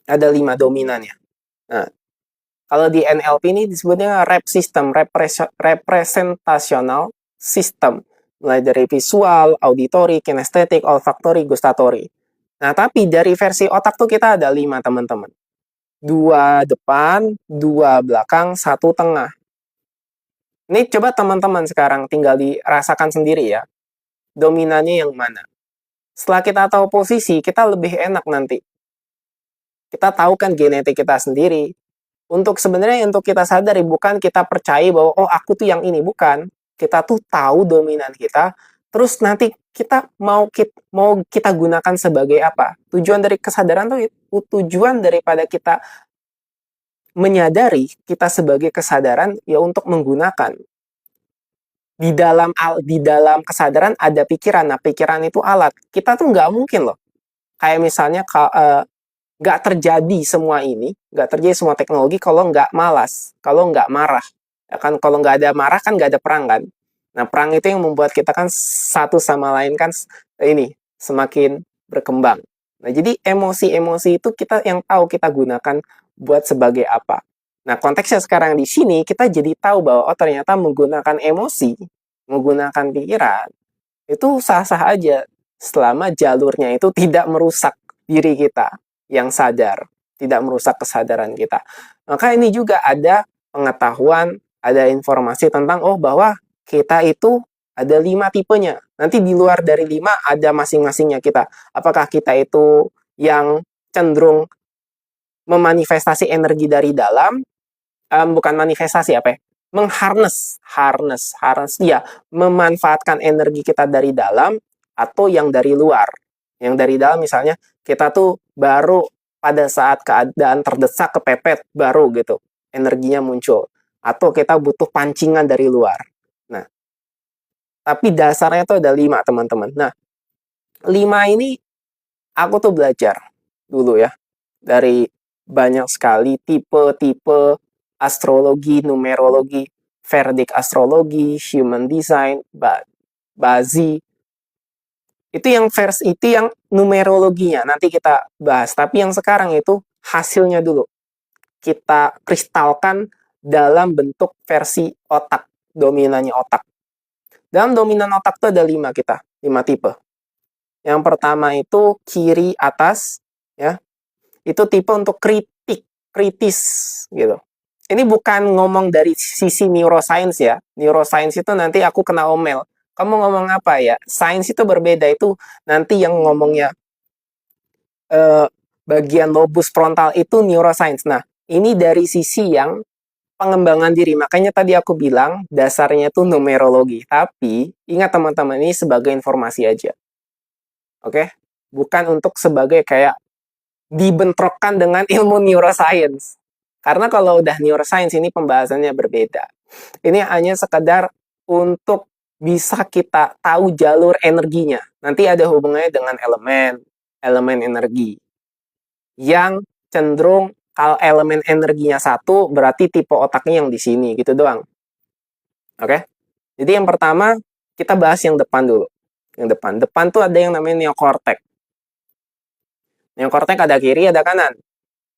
ada 5 dominannya. Nah, kalau di NLP ini disebutnya rep system, representational system, mulai dari visual, auditory, kinestetik, olfaktori, gustatory. Nah, tapi dari versi otak tuh kita ada 5 teman-teman. 2 depan, 2 belakang, 1 tengah. Ini coba teman-teman sekarang tinggal dirasakan sendiri ya. Dominannya yang mana? Setelah kita tahu posisi, kita lebih enak nanti. Kita tahu kan genetik kita sendiri. Untuk kita sadari, bukan kita percaya bahwa, oh aku tuh yang ini. Bukan. Kita tuh tahu dominan kita, terus nanti kita mau kita gunakan sebagai apa? Tujuan dari kesadaran tuh, tujuan daripada kita menyadari kita sebagai kesadaran, ya untuk menggunakan. Di dalam kesadaran ada pikiran. Nah, pikiran itu alat. Kita tuh nggak mungkin loh. Kayak misalnya nggak terjadi semua ini, nggak terjadi semua teknologi kalau nggak malas, kalau nggak marah. Ya kan, kalau nggak ada marah kan nggak ada perang kan. Nah, perang itu yang membuat kita kan satu sama lain kan ini semakin berkembang. Nah, jadi emosi-emosi itu kita yang tahu kita gunakan buat sebagai apa. Nah, konteksnya sekarang di sini kita jadi tahu bahwa oh ternyata menggunakan emosi, menggunakan pikiran itu sah-sah aja selama jalurnya itu tidak merusak diri kita yang sadar, tidak merusak kesadaran kita. Maka ini juga ada pengetahuan, ada informasi tentang oh bahwa kita itu ada 5 tipenya. Nanti di luar dari 5 ada masing-masingnya kita. Apakah kita itu yang cenderung memanifestasi energi dari dalam, bukan manifestasi apa ya? Harness, ya, memanfaatkan energi kita dari dalam atau yang dari luar. Yang dari dalam misalnya kita tuh baru pada saat keadaan terdesak kepepet baru gitu energinya muncul atau kita butuh pancingan dari luar. Nah, tapi dasarnya tuh ada 5 teman-teman. Nah, 5 ini aku tuh belajar dulu ya dari banyak sekali tipe-tipe astrologi, numerologi, Vedic astrologi, human design, Bazi. Itu yang numerologinya nanti kita bahas. Tapi yang sekarang itu hasilnya dulu. Kita kristalkan dalam bentuk versi otak, dominannya otak. Dalam dominan otak itu ada 5 kita, 5 tipe. Yang pertama itu kiri atas, ya. Itu tipe untuk kritis gitu. Ini bukan ngomong dari sisi neuroscience ya. Neuroscience itu nanti aku kena omel. Kamu ngomong apa ya? Sains itu berbeda, itu nanti yang ngomongnya bagian lobus frontal itu neuroscience. Nah, ini dari sisi yang pengembangan diri. Makanya tadi aku bilang dasarnya itu numerologi. Tapi ingat teman-teman, ini sebagai informasi aja. Oke? Bukan untuk sebagai kayak dibentrokkan dengan ilmu neuroscience. Karena kalau udah neuroscience ini pembahasannya berbeda. Ini hanya sekedar untuk bisa kita tahu jalur energinya. Nanti ada hubungannya dengan elemen energi. Yang cenderung kalau elemen energinya satu, berarti tipe otaknya yang di sini, gitu doang. Oke? Jadi yang pertama, kita bahas yang depan dulu. Yang depan. Depan tuh ada yang namanya neokortek. Neokortek ada kiri, ada kanan.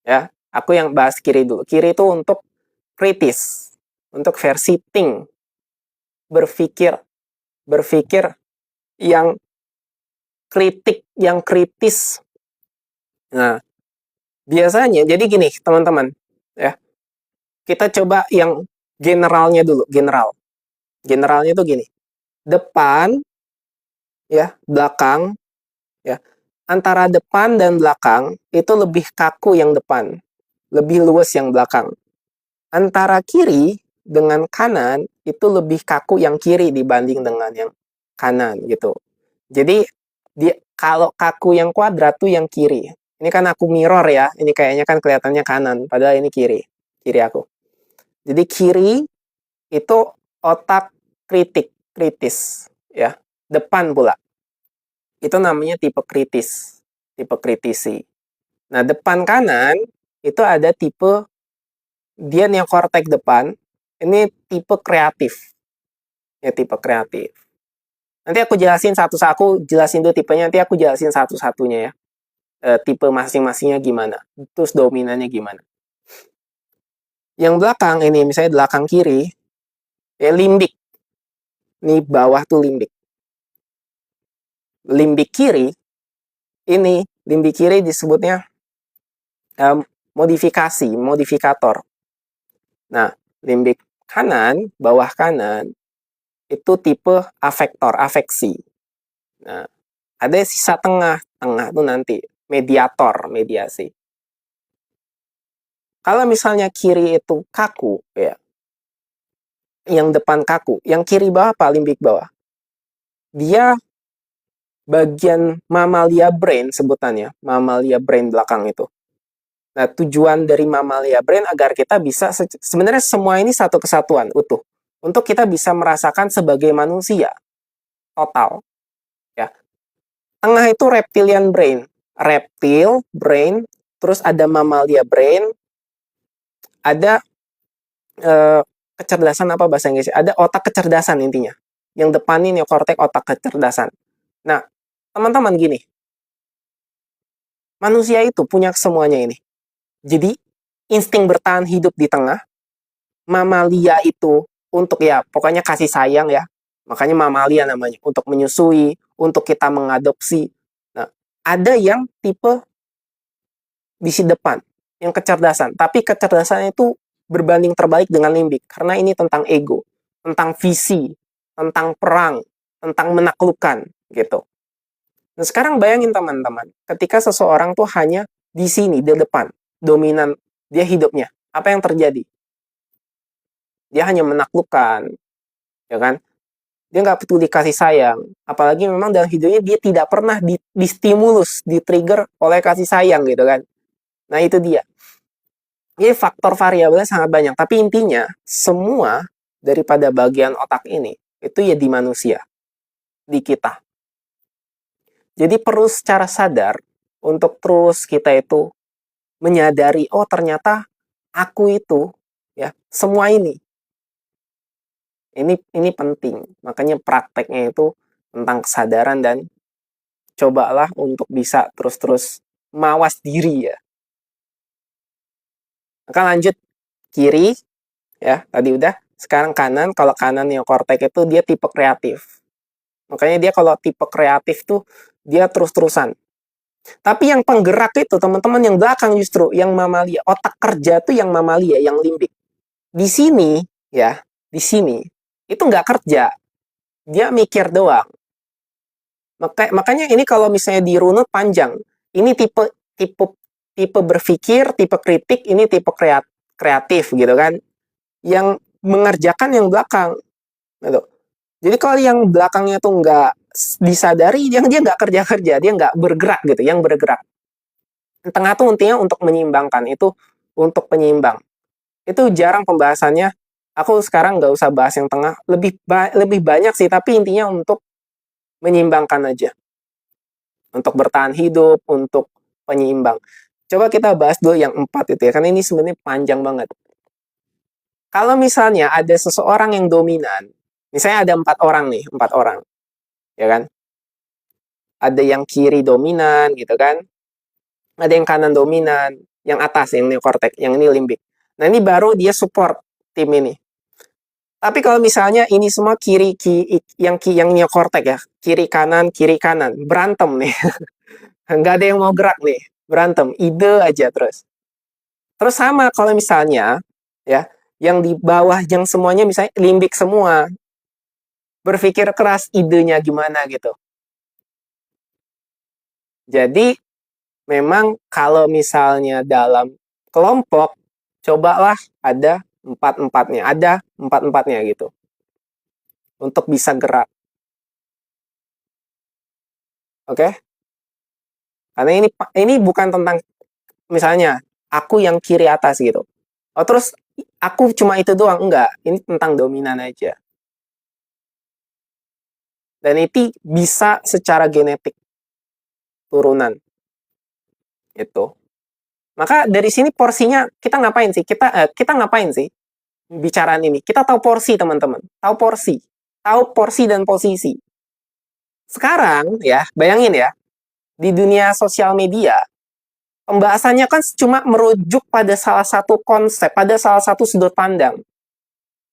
Ya, aku yang bahas kiri dulu. Kiri itu untuk kritis, untuk versi think, berpikir yang yang kritis. Nah, biasanya jadi gini, teman-teman, ya. Kita coba yang generalnya dulu, general. Generalnya itu gini. Depan, ya, belakang, ya. Antara depan dan belakang itu lebih kaku yang depan, lebih luas yang belakang. Antara kiri dengan kanan itu lebih kaku yang kiri dibanding dengan yang kanan gitu. Jadi kalau kaku yang kuadrat tuh yang kiri. Ini kan aku mirror ya. Ini kayaknya kan kelihatannya kanan, padahal ini kiri. Kiri aku. Jadi kiri itu otak kritis ya. Depan pula. Itu namanya tipe kritis, tipe kritisi. Nah, depan kanan itu ada tipe dia neokortek depan, ini tipe kreatif. Ya, tipe kreatif. Nanti aku jelasin aku jelasin dulu tipenya, nanti aku jelasin satu-satunya ya. Tipe masing-masingnya gimana, terus dominannya gimana. Yang belakang ini, misalnya belakang kiri, ya limbik. Ini bawah tuh limbik. Limbik kiri, ini limbik kiri disebutnya modifikator. Nah, limbik kanan, bawah kanan, itu tipe afektor, afeksi. Nah, ada sisa tengah tuh nanti mediator, mediasi. Kalau misalnya kiri itu kaku, ya, yang depan kaku, yang kiri bawah apa? Limbik bawah. Dia bagian mamalia brain sebutannya, mamalia brain belakang itu. Nah, tujuan dari mamalia brain agar kita bisa, sebenarnya semua ini satu kesatuan, utuh. Untuk kita bisa merasakan sebagai manusia, total. Ya. Tengah itu reptilian brain. Reptil, brain, terus ada mamalia brain, ada kecerdasan apa bahasa Inggris? Ada otak kecerdasan intinya. Yang depan ini neokortek otak kecerdasan. Nah, teman-teman gini. Manusia itu punya semuanya ini. Jadi, insting bertahan hidup di tengah. Mamalia itu untuk ya pokoknya kasih sayang ya. Makanya mamalia namanya, untuk menyusui, untuk kita mengadopsi. Nah, ada yang tipe di si depan, yang kecerdasan. Tapi kecerdasannya itu berbanding terbalik dengan limbik. Karena ini tentang ego, tentang visi, tentang perang, tentang menaklukkan gitu. Nah, sekarang bayangin teman-teman, ketika seseorang tuh hanya di sini, di depan, dominan dia hidupnya. Apa yang terjadi? Dia hanya menaklukkan, ya kan? Dia nggak peduli kasih sayang. Apalagi memang dalam hidupnya dia tidak pernah distimulus, di-trigger oleh kasih sayang gitu kan. Nah itu dia. Jadi faktor variabelnya sangat banyak. Tapi intinya, semua daripada bagian otak ini, itu ya di manusia. Di kita. Jadi perlu secara sadar, untuk terus kita itu menyadari, oh ternyata aku itu, ya semua ini. Ini penting. Makanya prakteknya itu tentang kesadaran dan cobalah untuk bisa terus-terus mawas diri ya. Maka lanjut kiri ya, tadi udah. Sekarang kanan, kalau kanan neokortek itu dia tipe kreatif. Makanya dia kalau tipe kreatif tuh dia terus-terusan. Tapi yang penggerak itu teman-teman yang belakang justru yang mamalia, otak kerja tuh yang mamalia, yang limbik. Di sini ya, di sini itu nggak kerja, dia mikir doang. Makanya ini kalau misalnya dirunut panjang, ini tipe tipe tipe berpikir, tipe kritik, ini tipe kreatif gitu kan. Yang mengerjakan yang belakang gitu. Jadi kalau yang belakangnya tuh nggak disadari, dia nggak kerja-kerja, dia nggak bergerak gitu, yang bergerak. Tengah tuh intinya untuk menyeimbangkan, itu untuk penyeimbang. Itu jarang pembahasannya. Aku sekarang nggak usah bahas yang tengah, lebih banyak sih, tapi intinya untuk menyeimbangkan aja. Untuk bertahan hidup, untuk penyeimbang. Coba kita bahas dulu yang 4 itu ya, karena ini sebenarnya panjang banget. Kalau misalnya ada seseorang yang dominan, misalnya ada 4 orang nih, 4 orang, ya kan? Ada yang kiri dominan gitu kan, ada yang kanan dominan, yang atas, yang neokortek, yang ini limbik. Nah ini baru dia support tim ini. Tapi kalau misalnya ini semua yang neokortek ya, kiri kanan, berantem nih. Nggak ada yang mau gerak nih, berantem, ide aja terus. Terus sama kalau misalnya, ya, yang di bawah yang semuanya misalnya limbik semua, berpikir keras idenya gimana gitu. Jadi memang kalau misalnya dalam kelompok, cobalah ada empat-empatnya gitu, untuk bisa gerak. Oke? Karena ini bukan tentang misalnya aku yang kiri atas gitu. Oh terus aku cuma itu doang, enggak. Ini tentang dominan aja. Dan itu bisa secara genetik turunan. Itu. Maka dari sini porsinya kita ngapain sih? Kita ngapain sih bicaraan ini? Kita tahu porsi, teman-teman. Tahu porsi. Tahu porsi dan posisi. Sekarang ya, bayangin ya, di dunia sosial media, pembahasannya kan cuma merujuk pada salah satu konsep, pada salah satu sudut pandang.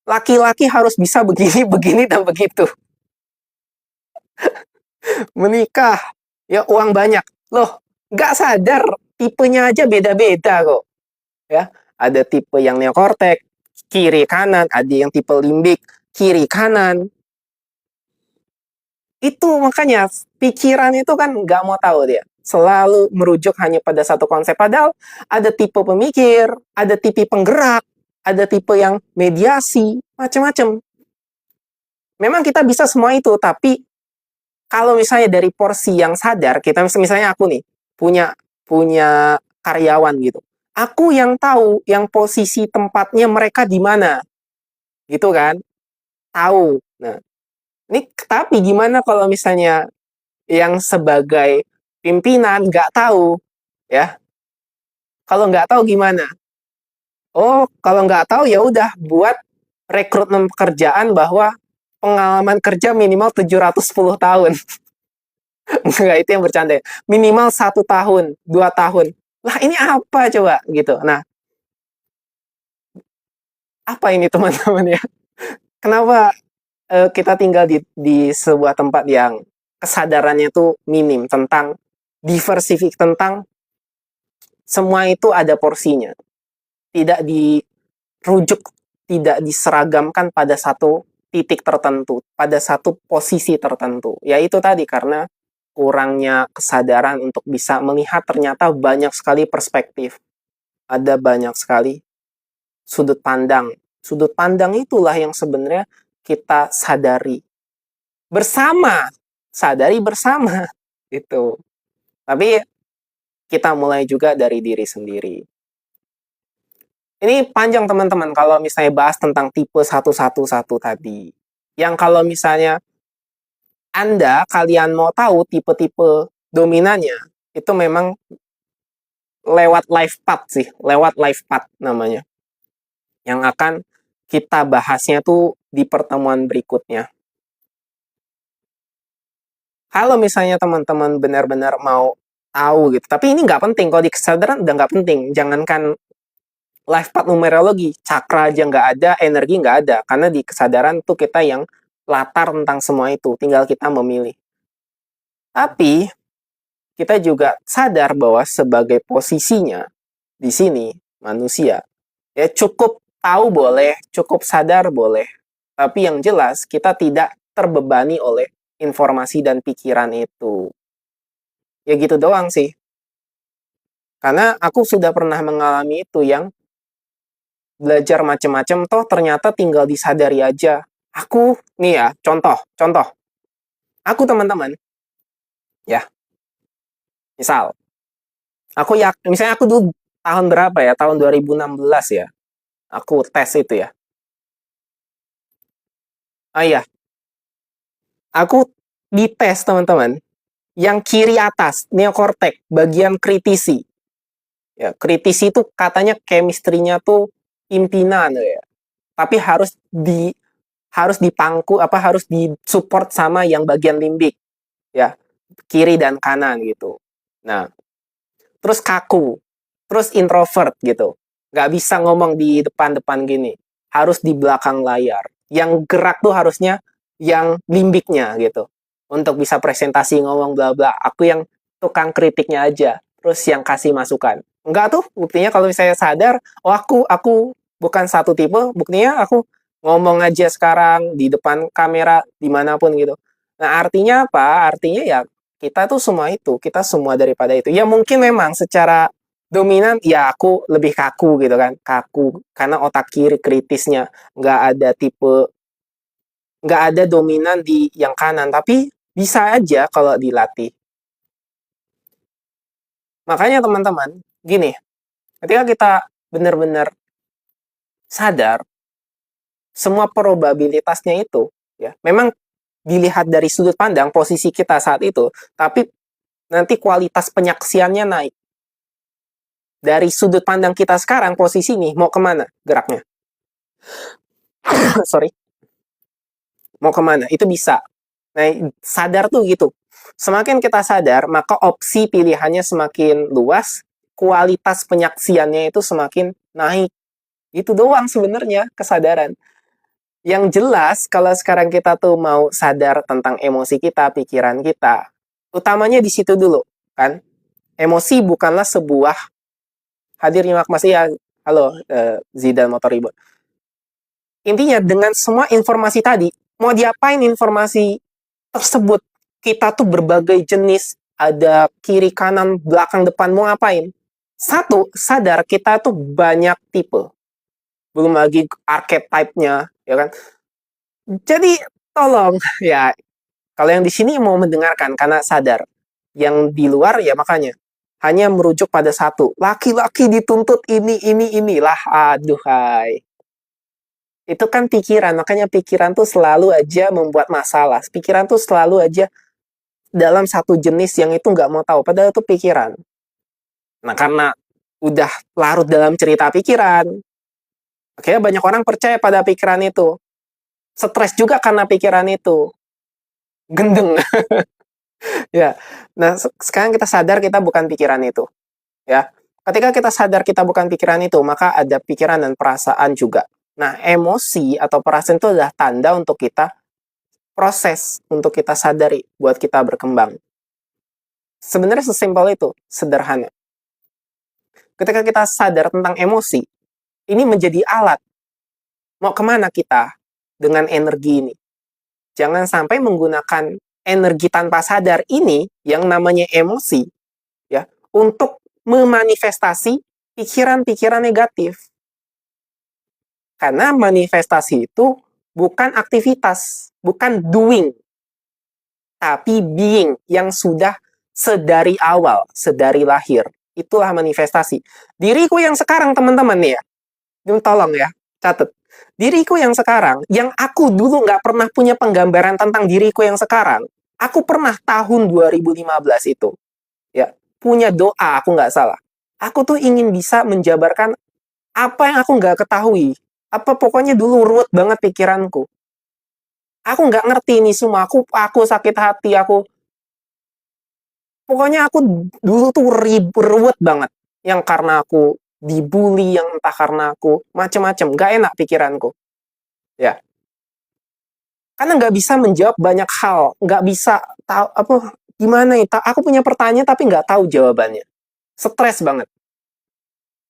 Laki-laki harus bisa begini, begini, dan begitu. Menikah, ya uang banyak. Loh, nggak sadar, tipenya aja beda-beda kok. Ya, ada tipe yang neokortek, kiri kanan, ada yang tipe limbik, kiri kanan. Itu makanya pikiran itu kan nggak mau tahu dia. Selalu merujuk hanya pada satu konsep. Padahal ada tipe pemikir, ada tipe penggerak, ada tipe yang mediasi, macam-macam. Memang kita bisa semua itu, tapi kalau misalnya dari porsi yang sadar, kita misalnya aku nih punya punya karyawan gitu. Aku yang tahu yang posisi tempatnya mereka di mana. Gitu kan? Tahu. Nah, ini tapi gimana kalau misalnya yang sebagai pimpinan nggak tahu, ya? Kalau nggak tahu gimana? Oh, kalau nggak tahu ya udah buat rekrutmen pekerjaan bahwa pengalaman kerja minimal 710 tahun. Enggak, itu yang bercanda. Minimal 1 tahun, 2 tahun. Lah ini apa coba gitu. Nah, Apa ini teman-teman ya? Kenapa kita tinggal di sebuah tempat yang kesadarannya tuh minim tentang diversifik, tentang semua itu ada porsinya, tidak dirujuk, tidak diseragamkan pada satu titik tertentu, pada satu posisi tertentu. Yaitu tadi karena kurangnya kesadaran untuk bisa melihat ternyata banyak sekali perspektif, ada banyak sekali sudut pandang. Sudut pandang itulah yang sebenarnya kita sadari bersama, sadari bersama itu. Tapi kita mulai juga dari diri sendiri. Ini panjang teman-teman kalau misalnya bahas tentang tipe 111 tadi. Yang kalau misalnya kalian mau tahu tipe-tipe dominannya, itu memang lewat life path sih, lewat life path namanya. Yang akan kita bahasnya tuh di pertemuan berikutnya. Kalau misalnya teman-teman benar-benar mau tahu gitu, tapi ini nggak penting, kalau di kesadaran udah nggak penting. Jangankan life path numerologi, cakra aja nggak ada, energi nggak ada. Karena di kesadaran tuh kita yang latar tentang semua itu, tinggal kita memilih. Tapi kita juga sadar bahwa sebagai posisinya di sini manusia, ya cukup tahu boleh, cukup sadar boleh. Tapi yang jelas kita tidak terbebani oleh informasi dan pikiran itu. Ya gitu doang sih. Karena aku sudah pernah mengalami itu yang belajar macam-macam toh ternyata tinggal disadari aja. Aku nih ya, contoh. Aku teman-teman, ya, misal misalnya aku dulu tahun berapa ya? Tahun 2016 ya. Aku tes itu ya. Ah iya, aku dites teman-teman. Yang kiri atas, neokortek, bagian kritisi. Ya, kritisi itu katanya chemistry-nya tuh impinan ya. Tapi harus dipangku harus disupport sama yang bagian limbik ya, kiri dan kanan gitu. Nah, terus kaku, terus introvert gitu, nggak bisa ngomong di depan-depan gini, harus di belakang layar. Yang gerak tuh harusnya yang limbiknya gitu, untuk bisa presentasi ngomong bla bla. Aku yang tukang kritiknya aja, terus yang kasih masukan. Enggak tuh, buktinya kalau misalnya sadar, oh aku bukan satu tipe, buktinya aku ngomong aja sekarang di depan kamera dimanapun gitu. Nah artinya apa? Artinya ya kita tuh semua itu, kita semua daripada itu. Ya mungkin memang secara dominan, ya aku lebih kaku gitu kan, kaku karena otak kiri kritisnya nggak ada dominan di yang kanan, tapi bisa aja kalau dilatih. Makanya teman-teman, gini, ketika kita benar-benar sadar semua probabilitasnya itu, ya memang dilihat dari sudut pandang posisi kita saat itu, tapi nanti kualitas penyaksiannya naik. Dari sudut pandang kita sekarang, posisi nih, mau kemana geraknya? Sorry. Mau kemana? Itu bisa. Nah, sadar tuh gitu. Semakin kita sadar, maka opsi pilihannya semakin luas, kualitas penyaksiannya itu semakin naik. Itu doang sebenarnya kesadaran. Yang jelas, kalau sekarang kita tuh mau sadar tentang emosi kita, pikiran kita, utamanya di situ dulu, kan? Emosi bukanlah sebuah hadir nyimak Mas ya, halo Zidan Motoribon. Intinya dengan semua informasi tadi, mau diapain informasi tersebut? Kita tuh berbagai jenis, ada kiri, kanan, belakang, depan, mau ngapain? Satu, sadar kita tuh banyak tipe. Belum lagi archetype-nya, ya kan? Jadi tolong ya, kalau yang di sini mau mendengarkan karena sadar, yang di luar ya makanya hanya merujuk pada satu. Laki-laki dituntut inilah. Aduhai. Itu kan pikiran, makanya pikiran tuh selalu aja membuat masalah. Pikiran tuh selalu aja dalam satu jenis yang itu nggak mau tahu, padahal itu pikiran. Nah, karena udah larut dalam cerita pikiran, akhirnya banyak orang percaya pada pikiran itu. Stres juga karena pikiran itu. Gendeng. Ya. Nah, sekarang kita sadar kita bukan pikiran itu. Ya. Ketika kita sadar kita bukan pikiran itu, maka ada pikiran dan perasaan juga. Nah, emosi atau perasaan itu adalah tanda untuk kita proses, untuk kita sadari, buat kita berkembang. Sebenarnya sesimpel itu, sederhana. Ketika kita sadar tentang emosi, ini menjadi alat. Mau kemana kita dengan energi ini? Jangan sampai menggunakan energi tanpa sadar ini, yang namanya emosi, ya, untuk memanifestasi pikiran-pikiran negatif. Karena manifestasi itu bukan aktivitas, bukan doing, tapi being yang sudah sedari awal, sedari lahir. Itulah manifestasi. Diriku yang sekarang, teman-teman nih ya, tolong ya, catat. Diriku yang sekarang, yang aku dulu nggak pernah punya penggambaran tentang diriku yang sekarang, aku pernah tahun 2015 itu, ya, punya doa, aku nggak salah. Aku tuh ingin bisa menjabarkan apa yang aku nggak ketahui. Apa pokoknya dulu ruwet banget pikiranku. Aku nggak ngerti ini semua. Aku sakit hati. Pokoknya aku dulu tuh ruwet banget. Yang karena aku dibully, yang entah karena aku macem-macem. Nggak enak pikiranku. Ya, karena nggak bisa menjawab banyak hal. Nggak bisa tahu apa gimana ya. Aku punya pertanyaan tapi nggak tahu jawabannya. Stres banget.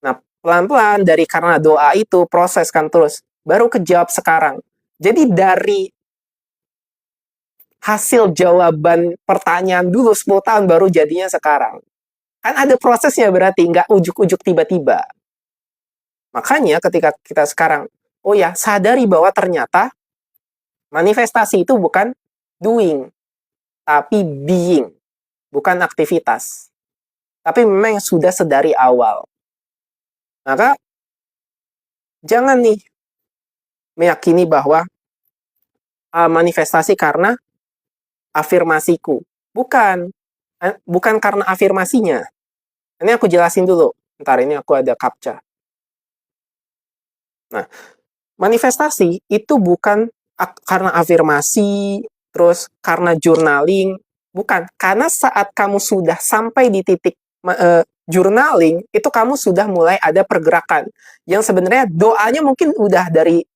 Nah, pelan-pelan dari karena doa itu proses kan terus. Baru kejawab sekarang. Jadi dari hasil jawaban pertanyaan dulu 10 tahun baru jadinya sekarang. Kan ada prosesnya berarti, nggak ujuk-ujuk tiba-tiba. Makanya ketika kita sekarang, oh ya, sadari bahwa ternyata manifestasi itu bukan doing, tapi being. Bukan aktivitas. Tapi memang sudah sedari awal. Maka, jangan nih meyakini bahwa manifestasi karena afirmasiku. Bukan. Bukan karena afirmasinya. Ini aku jelasin dulu. Ntar ini aku ada captcha. Nah, manifestasi itu bukan karena afirmasi, terus karena journaling. Bukan. Karena saat kamu sudah sampai di titik journaling, itu kamu sudah mulai ada pergerakan. Yang sebenarnya doanya mungkin udah dari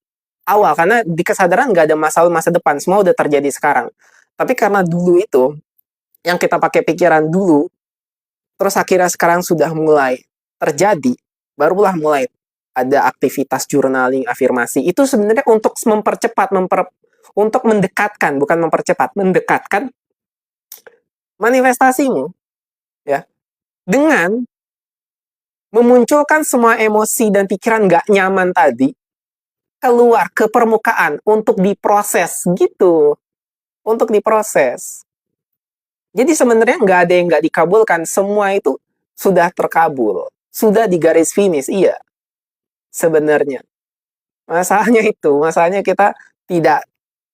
awal. Karena di kesadaran nggak ada masalah masa depan. Semua udah terjadi sekarang. Tapi karena dulu itu, yang kita pakai pikiran dulu, terus akhirnya sekarang sudah mulai terjadi, barulah mulai ada aktivitas journaling, afirmasi. Itu sebenarnya untuk mempercepat, untuk mendekatkan, bukan mempercepat, mendekatkan manifestasimu, ya, dengan memunculkan semua emosi dan pikiran nggak nyaman tadi keluar ke permukaan untuk diproses gitu, untuk diproses. Jadi sebenarnya nggak ada yang nggak dikabulkan, semua itu sudah terkabul, sudah di garis finish, iya. Sebenarnya masalahnya kita tidak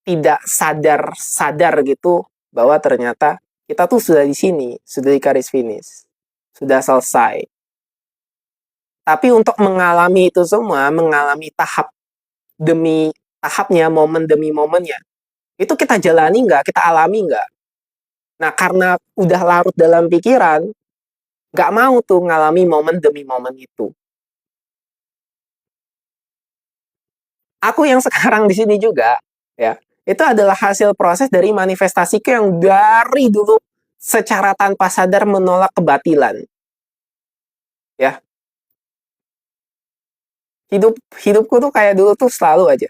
tidak sadar gitu bahwa ternyata kita tuh sudah di sini, sudah di garis finish, sudah selesai. Tapi untuk mengalami itu semua, mengalami tahap demi tahapnya, momen demi momennya, itu kita jalani nggak, kita alami nggak. Nah, karena udah larut dalam pikiran, nggak mau tuh ngalami momen demi momen itu. Aku yang sekarang di sini juga, ya, itu adalah hasil proses dari manifestasiku yang dari dulu secara tanpa sadar menolak kebatilan. Ya, hidupku tuh kayak dulu tuh selalu aja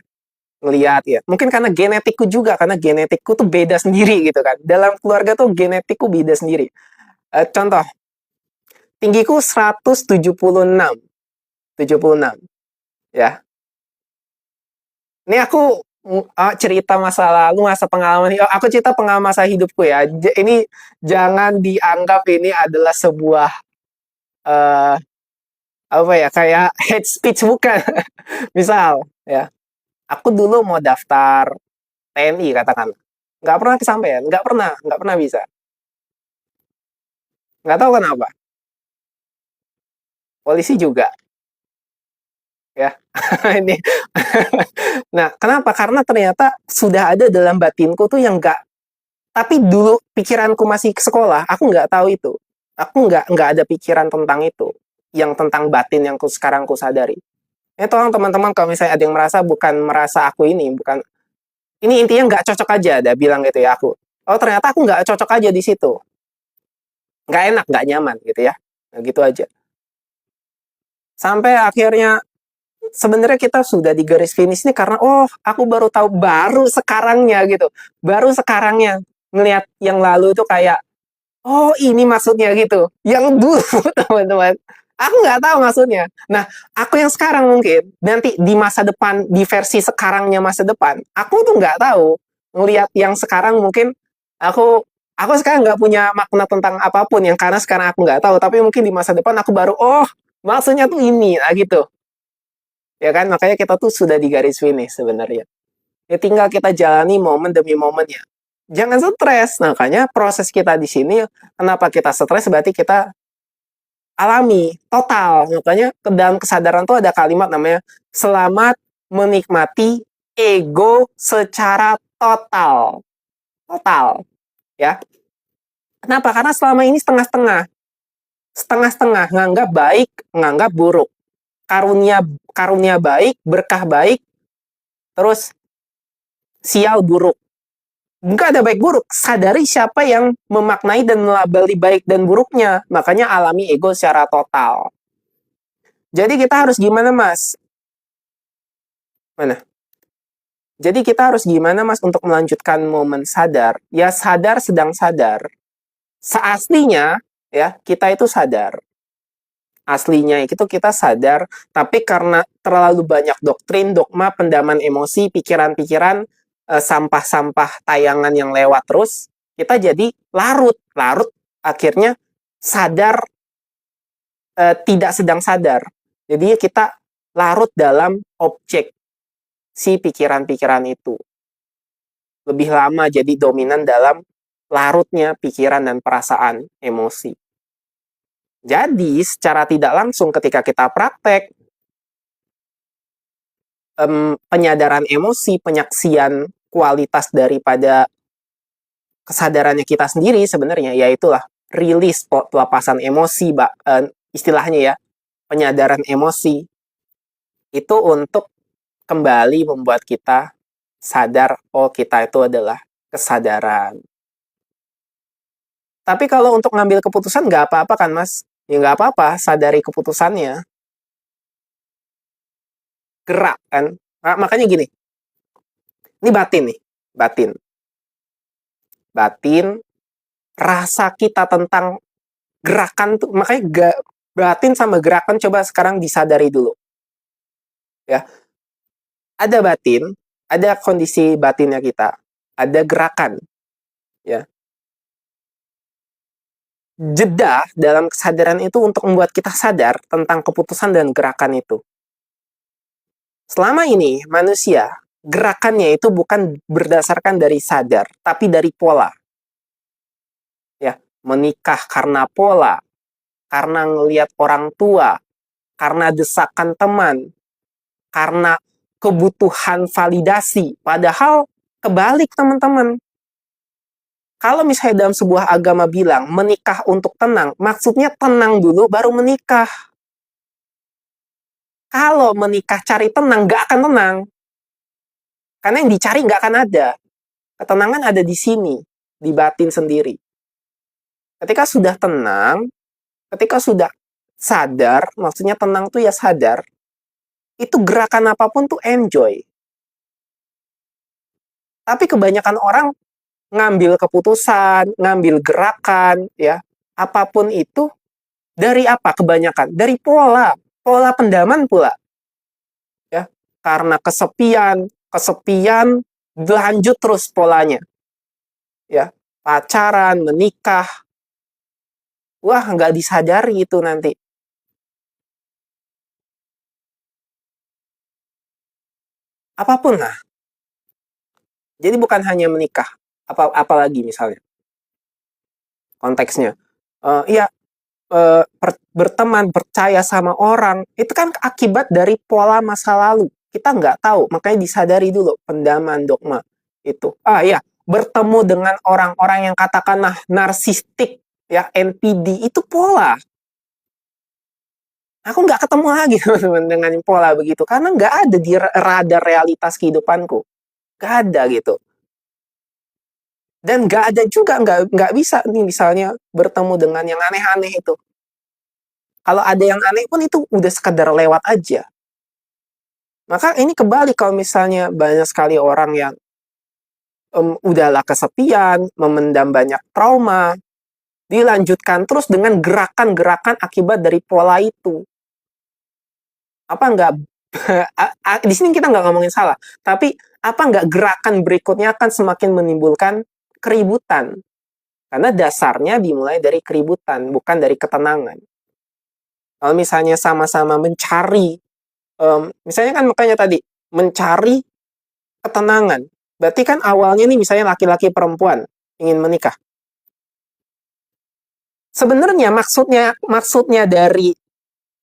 ngelihat ya. Mungkin karena genetikku juga, karena genetikku tuh beda sendiri gitu kan. Dalam keluarga tuh genetikku beda sendiri. Contoh, tinggiku 176, 76, ya. Ini aku cerita masa lalu, masa pengalaman. Aku cerita pengalaman masa hidupku ya. Ini jangan dianggap ini adalah sebuah uh, apa ya, kayak hate speech, bukan. Misal ya, aku dulu mau daftar TNI katakan, nggak pernah kesampaian, nggak pernah bisa, nggak tahu kenapa. Polisi juga ya. Ini nah, kenapa? Karena ternyata sudah ada dalam batinku tuh yang nggak, tapi dulu pikiranku masih ke sekolah, aku nggak tahu itu. Aku nggak ada pikiran tentang itu, yang tentang batin yang sekarang ku sadari. Tolong teman-teman kalau misalnya ada yang merasa aku ini, bukan, ini intinya nggak cocok aja, ada bilang gitu ya aku. Oh ternyata aku nggak cocok aja di situ. Nggak enak, nggak nyaman gitu ya. Nah, gitu aja. Sampai akhirnya sebenarnya kita sudah di garis finish nih karena aku baru tahu baru sekarangnya gitu. Baru sekarangnya ngelihat yang lalu itu kayak ini maksudnya gitu. Yang dulu teman-teman aku nggak tahu maksudnya. Nah, aku yang sekarang mungkin nanti di masa depan, di versi sekarangnya masa depan, aku tuh nggak tahu. Ngelihat yang sekarang mungkin aku aku sekarang nggak punya makna tentang apapun yang karena sekarang aku nggak tahu. Tapi mungkin di masa depan aku baru maksudnya tuh ini, nah gitu. Ya kan, makanya kita tuh sudah di garis finish sebenarnya. Ya tinggal kita jalani momen demi momen ya. Jangan stres. Nah, makanya proses kita di sini, kenapa kita stres berarti kita alami, total. Makanya dalam kesadaran tuh ada kalimat namanya selamat menikmati ego secara total. Total, ya. Kenapa? Karena selama ini setengah-setengah. Setengah-setengah, nganggap baik, nganggap buruk. Karunia karunia baik, berkah baik, terus sial buruk. Enggak ada baik buruk. Sadari siapa yang memaknai dan melabeli baik dan buruknya. Makanya alami ego secara total. Jadi kita harus gimana, Mas? Mana? Jadi kita harus gimana, Mas, untuk melanjutkan momen sadar? Ya sadar sedang sadar. Seaslinya, ya, kita itu sadar. Aslinya itu kita sadar, tapi karena terlalu banyak doktrin, dogma, pendaman emosi, pikiran-pikiran, sampah-sampah tayangan yang lewat terus, kita jadi larut, akhirnya sadar, tidak sedang sadar. Jadi kita larut dalam objek si pikiran-pikiran itu. Lebih lama jadi dominan dalam larutnya pikiran dan perasaan, emosi. Jadi secara tidak langsung ketika kita praktek, penyadaran emosi, penyaksian kualitas daripada kesadarannya kita sendiri sebenarnya, yaitulah rilis pelepasan emosi, istilahnya ya, penyadaran emosi, itu untuk kembali membuat kita sadar, kita itu adalah kesadaran. Tapi kalau untuk ngambil keputusan nggak apa-apa kan, Mas? Ya nggak apa-apa, sadari keputusannya. Gerak kan? Nah, makanya gini, ini batin nih, batin. Batin, rasa kita tentang gerakan tuh, makanya batin sama gerakan coba sekarang disadari dulu. Ya. Ada batin, ada kondisi batinnya kita, ada gerakan. Ya. Jeda dalam kesadaran itu untuk membuat kita sadar tentang keputusan dan gerakan itu. Selama ini manusia gerakannya itu bukan berdasarkan dari sadar, tapi dari pola. Ya, menikah karena pola, karena ngelihat orang tua, karena desakan teman, karena kebutuhan validasi. Padahal kebalik teman-teman. Kalau misalnya dalam sebuah agama bilang menikah untuk tenang, maksudnya tenang dulu baru menikah. Kalau menikah cari tenang, nggak akan tenang. Karena yang dicari nggak akan ada. Ketenangan ada di sini, di batin sendiri. Ketika sudah tenang, ketika sudah sadar, maksudnya tenang tuh ya sadar, itu gerakan apapun tuh enjoy. Tapi kebanyakan orang ngambil keputusan, ngambil gerakan, ya, apapun itu, dari apa kebanyakan? Dari pola pendaman pula. Ya, karena kesepian, lanjut terus polanya. Ya, pacaran, menikah, wah nggak disadari itu nanti. Apapun lah. Jadi bukan hanya menikah, apalagi misalnya konteksnya. Iya, berteman, percaya sama orang, itu kan akibat dari pola masa lalu. Kita nggak tahu, makanya disadari dulu pendaman dogma itu. Iya, bertemu dengan orang-orang yang katakanlah narsistik, ya NPD, itu pola. Aku nggak ketemu lagi teman-teman dengan pola begitu karena nggak ada di radar realitas kehidupanku, nggak ada gitu. Dan nggak ada juga, nggak bisa nih misalnya bertemu dengan yang aneh-aneh itu. Kalau ada yang aneh pun itu udah sekedar lewat aja. Maka ini kembali kalau misalnya banyak sekali orang yang udahlah kesepian, memendam banyak trauma, dilanjutkan terus dengan gerakan-gerakan akibat dari pola itu. Apa enggak di sini kita nggak ngomongin salah, tapi apa enggak gerakan berikutnya akan semakin menimbulkan keributan? Karena dasarnya dimulai dari keributan, bukan dari ketenangan. Kalau misalnya sama-sama mencari, misalnya kan makanya tadi, mencari ketenangan. Berarti kan awalnya nih misalnya laki-laki perempuan ingin menikah. Sebenarnya maksudnya dari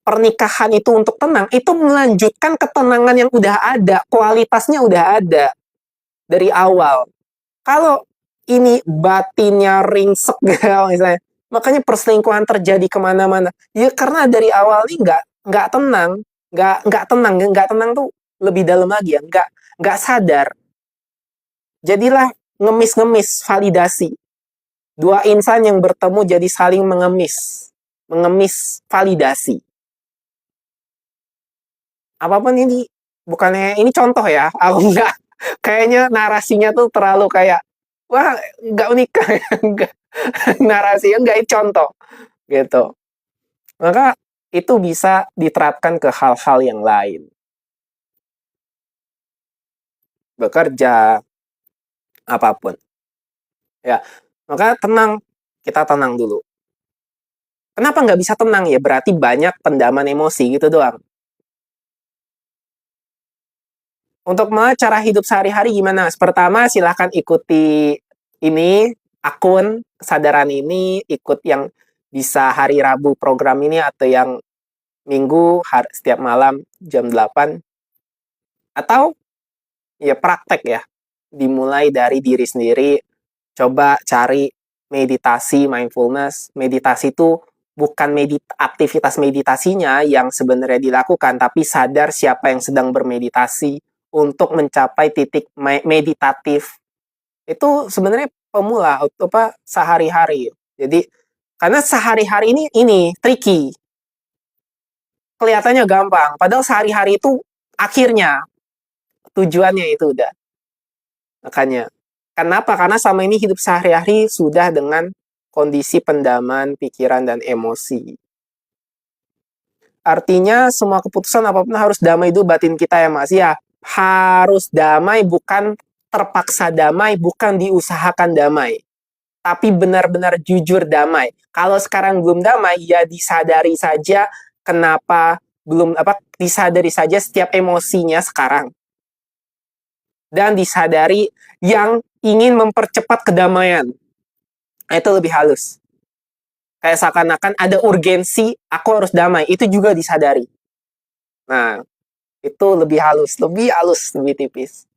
pernikahan itu untuk tenang, itu melanjutkan ketenangan yang udah ada, kualitasnya udah ada dari awal. Kalau ini batinnya ringsek misalnya, makanya perselingkuhan terjadi kemana-mana. Ya karena dari awal ini nggak tenang, nggak tenang tuh lebih dalam lagi ya, nggak sadar. Jadilah ngemis-ngemis validasi. Dua insan yang bertemu jadi saling mengemis validasi. Apapun ini bukannya ini contoh ya, aku nggak kayaknya narasinya tuh terlalu kayak wah nggak unika ya, nggak narasinya nggak contoh gitu. Maka itu bisa diterapkan ke hal-hal yang lain, bekerja, apapun ya. Maka tenang, kita tenang dulu. Kenapa nggak bisa tenang ya? Berarti banyak pendaman emosi gitu doang. Untuk cara hidup sehari-hari gimana? Pertama, silahkan ikuti ini, akun kesadaran ini, ikut yang bisa hari Rabu program ini atau yang Minggu setiap malam jam 8. Atau ya praktek ya. Dimulai dari diri sendiri, coba cari meditasi, mindfulness. Meditasi itu bukan aktivitas meditasinya yang sebenarnya dilakukan, tapi sadar siapa yang sedang bermeditasi untuk mencapai titik meditatif. Itu sebenarnya pemula apa sehari-hari. Jadi karena sehari-hari ini tricky. Kelihatannya gampang, padahal sehari-hari itu akhirnya tujuannya itu udah. Makanya kenapa? Karena selama ini hidup sehari-hari sudah dengan kondisi pendaman pikiran dan emosi. Artinya semua keputusan apapun harus damai dulu batin kita ya Mas. Ya, harus damai, bukan terpaksa damai, bukan diusahakan damai. Tapi benar-benar jujur damai. Kalau sekarang belum damai, ya disadari saja kenapa belum disadari saja setiap emosinya sekarang. Dan disadari yang ingin mempercepat kedamaian. Itu lebih halus. Kayak seakan-akan ada urgensi, aku harus damai. Itu juga disadari. Nah, itu lebih halus, lebih tipis.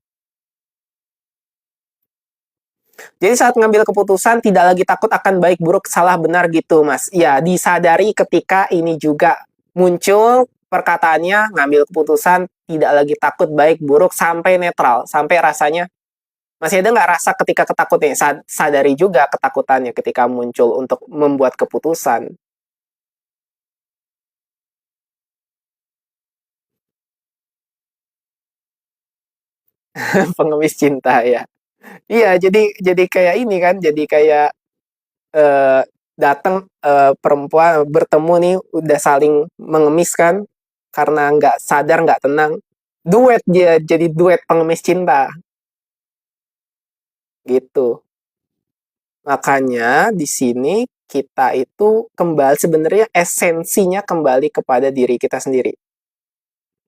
Jadi saat ngambil keputusan tidak lagi takut akan baik buruk salah benar gitu Mas. Ya disadari ketika ini juga muncul perkataannya ngambil keputusan tidak lagi takut baik buruk sampai netral, sampai rasanya masih ada nggak rasa ketika ketakutnya? Sadari juga ketakutannya ketika muncul untuk membuat keputusan. Pengemis cinta ya. Iya, jadi kayak ini kan, jadi kayak eh, datang perempuan bertemu nih udah saling mengemis kan karena nggak sadar nggak tenang. Duet dia jadi duet pengemis cinta gitu. Makanya di sini kita itu kembali sebenarnya esensinya kembali kepada diri kita sendiri.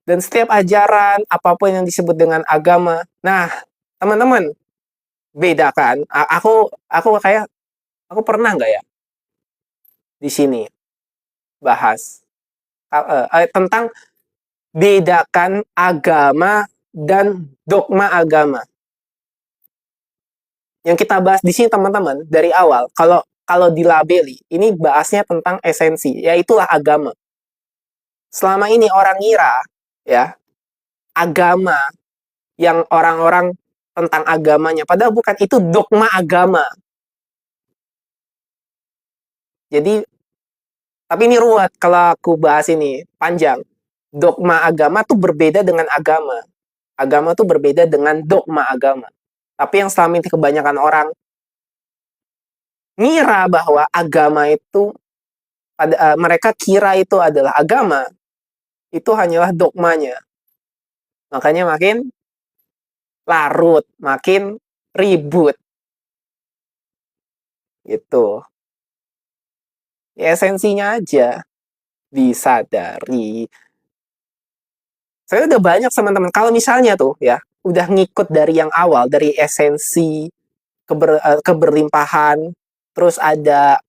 Dan setiap ajaran apapun yang disebut dengan agama, nah teman-teman bedakan. Aku kayak aku pernah nggak ya di sini bahas tentang bedakan agama dan dogma agama. Yang kita bahas di sini teman-teman dari awal, kalau dilabeli, ini bahasnya tentang esensi, yaitulah agama. Selama ini orang ngira ya, agama yang orang-orang tentang agamanya, padahal bukan, itu dogma agama. Jadi, tapi ini ruwet kalau aku bahas ini, panjang. Dogma agama tuh berbeda dengan agama. Agama tuh berbeda dengan dogma agama. Tapi yang selama ini kebanyakan orang ngira bahwa agama itu, mereka kira itu adalah agama, itu hanyalah dogmanya. Makanya makin larut, makin ribut. Gitu. Ya, esensinya aja disadari. Saya udah banyak teman-teman. Kalau misalnya tuh ya, udah ngikut dari yang awal, dari esensi keberlimpahan, terus ada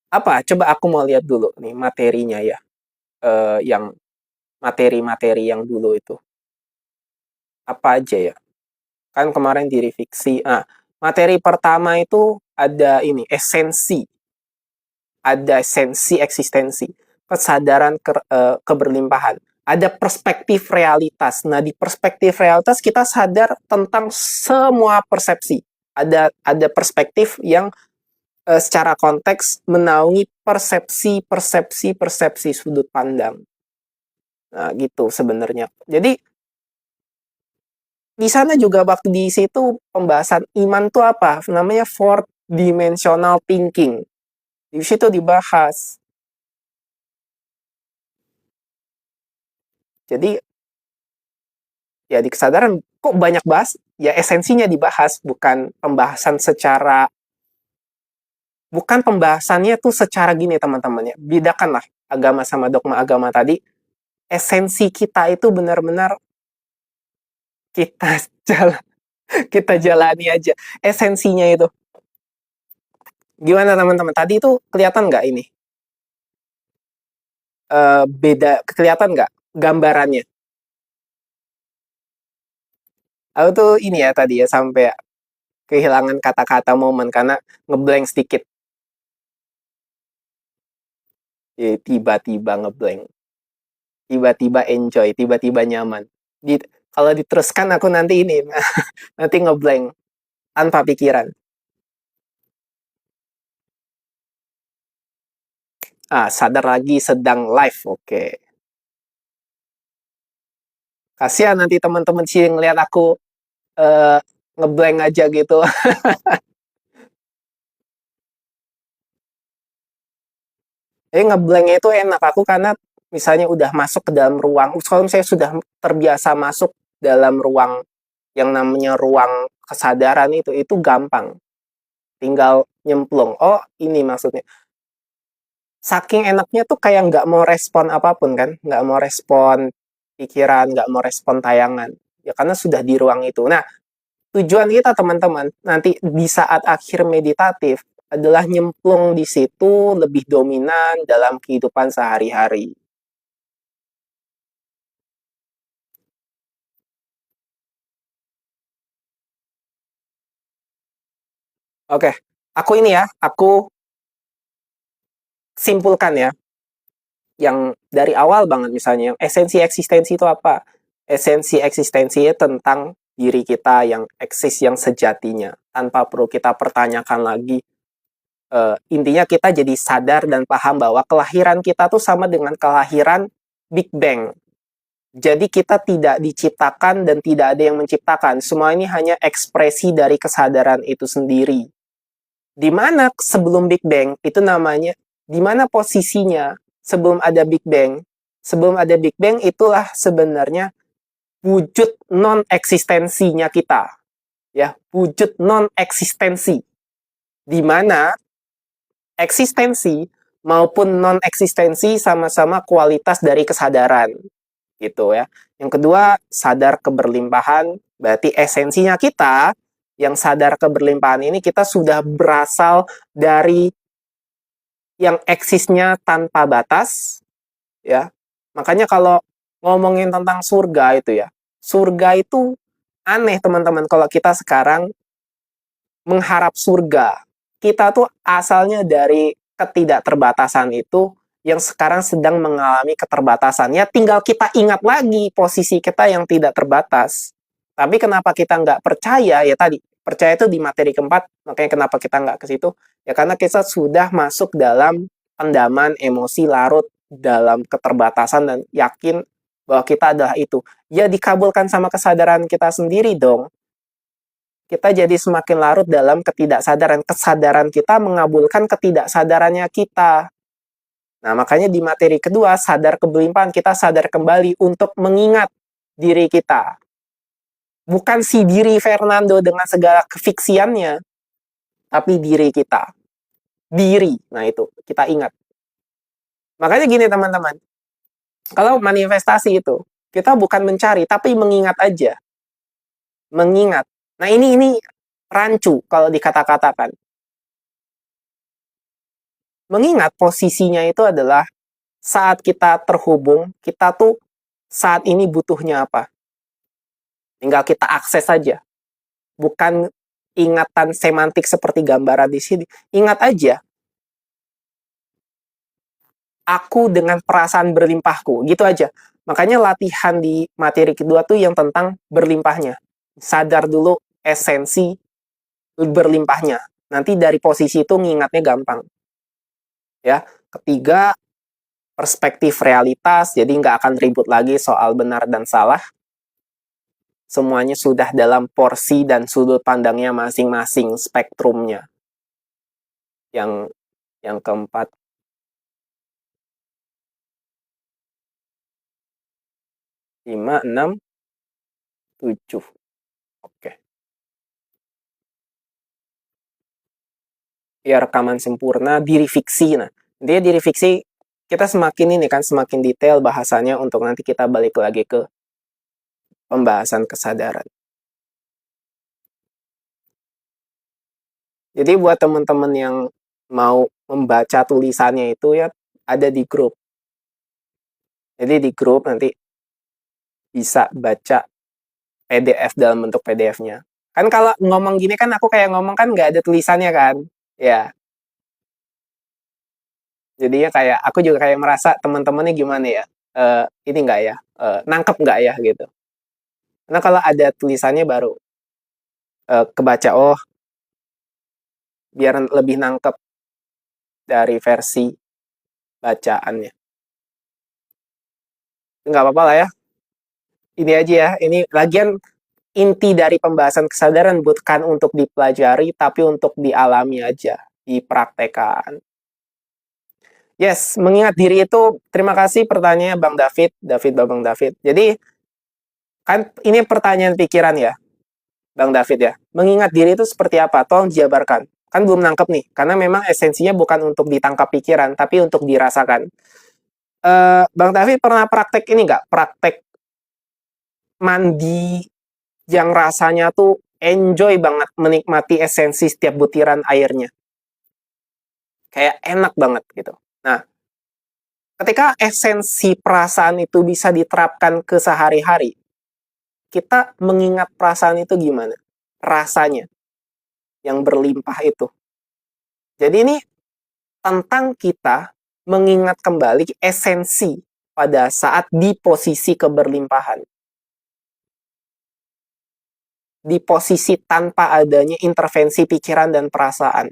apa? Coba aku mau lihat dulu nih materinya ya. Yang materi-materi yang dulu itu. Apa aja ya? Kan kemarin diri fiksi. Nah, materi pertama itu ada ini, esensi. Ada esensi eksistensi, kesadaran keberlimpahan. Ada perspektif realitas. Nah, di perspektif realitas kita sadar tentang semua persepsi. Ada perspektif yang secara konteks menaungi persepsi sudut pandang. Nah, gitu sebenarnya. Jadi di sana juga waktu di situ pembahasan iman tuh apa? Namanya fourth dimensional thinking. Di situ dibahas. Jadi ya di kesadaran kok banyak bahas, ya esensinya dibahas, bukan pembahasannya tuh secara gini teman-teman ya. Bedakanlah agama sama dogma agama tadi. Esensi kita itu benar-benar kita jalan, kita jalani aja. Esensinya itu. Gimana teman-teman? Tadi itu kelihatan nggak ini? Beda, kelihatan nggak gambarannya? Aku tuh ini ya tadi ya sampai kehilangan kata-kata momen karena ngeblank sedikit. Tiba-tiba ngeblank. Tiba-tiba enjoy, tiba-tiba nyaman. Kalau diteruskan aku nanti ini, nanti ngeblank tanpa pikiran. Sadar lagi sedang live, oke. Kasihan nanti teman-teman sih ngeliat aku ngeblank aja gitu. Ngeblanknya itu enak aku karena misalnya udah masuk ke dalam ruang, kalau saya sudah terbiasa masuk dalam ruang yang namanya ruang kesadaran itu gampang. Tinggal nyemplung. Oh, ini maksudnya. Saking enaknya tuh kayak nggak mau respon apapun kan, nggak mau respon pikiran, nggak mau respon tayangan. Ya karena sudah di ruang itu. Nah, tujuan kita teman-teman nanti di saat akhir meditatif adalah nyemplung di situ lebih dominan dalam kehidupan sehari-hari. Oke, aku ini ya, aku simpulkan ya, yang dari awal banget misalnya, yang esensi eksistensi itu apa? Esensi eksistensinya tentang diri kita yang eksis, yang sejatinya, tanpa perlu kita pertanyakan lagi. Intinya kita jadi sadar dan paham bahwa kelahiran kita tuh sama dengan kelahiran Big Bang. Jadi kita tidak diciptakan dan tidak ada yang menciptakan. Semua ini hanya ekspresi dari kesadaran itu sendiri. Di mana sebelum Big Bang itu namanya, di mana posisinya sebelum ada Big Bang? Sebelum ada Big Bang itulah sebenarnya wujud non eksistensinya kita. Ya, wujud non eksistensi. Di mana eksistensi maupun non eksistensi sama-sama kualitas dari kesadaran gitu ya. Yang kedua, sadar keberlimpahan, berarti esensinya kita yang sadar keberlimpahan ini kita sudah berasal dari yang eksisnya tanpa batas ya. Makanya kalau ngomongin tentang surga itu ya, surga itu aneh teman-teman kalau kita sekarang mengharap surga. Kita tuh asalnya dari ketidakterbatasan itu yang sekarang sedang mengalami keterbatasan. Ya tinggal kita ingat lagi posisi kita yang tidak terbatas. Tapi kenapa kita nggak percaya? Ya tadi, percaya itu di materi keempat, makanya kenapa kita nggak ke situ? Ya karena kita sudah masuk dalam pendaman emosi larut dalam keterbatasan dan yakin bahwa kita adalah itu. Ya dikabulkan sama kesadaran kita sendiri dong. Kita jadi semakin larut dalam ketidaksadaran. Kesadaran kita mengabulkan ketidaksadarannya kita. Nah, makanya di materi kedua, sadar kebelimpahan, kita sadar kembali untuk mengingat diri kita. Bukan si diri Fernando dengan segala kefiksiannya, tapi diri kita. Diri, nah itu, kita ingat. Makanya gini teman-teman, kalau manifestasi itu, kita bukan mencari, tapi mengingat aja. Mengingat. Nah ini rancu kalau dikata-katakan. Mengingat posisinya itu adalah saat kita terhubung, kita tuh saat ini butuhnya apa. Tinggal kita akses saja. Bukan ingatan semantik seperti gambaran di sini. Ingat aja. Aku dengan perasaan berlimpahku. Gitu aja. Makanya latihan di materi kedua tuh yang tentang berlimpahnya. Sadar dulu esensi berlimpahnya. Nanti dari posisi itu ngingatnya gampang. Ya, ketiga, perspektif realitas, jadi nggak akan ribut lagi soal benar dan salah. Semuanya sudah dalam porsi dan sudut pandangnya masing-masing, spektrumnya. Yang keempat, lima, enam, tujuh. Oke. Ya, rekaman sempurna, diri fiksi. Nah, dia diri fiksi, kita semakin ini kan, semakin detail bahasanya untuk nanti kita balik lagi ke pembahasan kesadaran. Jadi buat teman-teman yang mau membaca tulisannya itu ya ada di grup. Jadi di grup nanti bisa baca PDF dalam bentuk PDF-nya. Kan kalau ngomong gini kan aku kayak ngomong kan nggak ada tulisannya kan. Ya. Jadinya kayak aku juga kayak merasa teman-temannya gimana ya. Ini nggak ya. Nangkep nggak ya gitu. Karena kalau ada tulisannya baru kebaca, oh biar lebih nangkep dari versi bacaannya. Nggak apa-apa lah ya. Ini aja ya. Ini lagian inti dari pembahasan kesadaran bukan untuk dipelajari, tapi untuk dialami aja, dipraktekkan. Yes, mengingat diri itu, terima kasih pertanyaannya Bang David, Bang David. Jadi, kan ini pertanyaan pikiran ya, Bang David ya. Mengingat diri itu seperti apa? Tolong jabarkan. Kan belum nangkep nih, karena memang esensinya bukan untuk ditangkap pikiran, tapi untuk dirasakan. Bang David pernah praktek ini nggak? Praktek mandi yang rasanya tuh enjoy banget menikmati esensi setiap butiran airnya. Kayak enak banget gitu. Nah, ketika esensi perasaan itu bisa diterapkan ke sehari-hari, kita mengingat perasaan itu gimana? Rasanya yang berlimpah itu. Jadi ini tentang kita mengingat kembali esensi pada saat di posisi keberlimpahan. Di posisi tanpa adanya intervensi pikiran dan perasaan.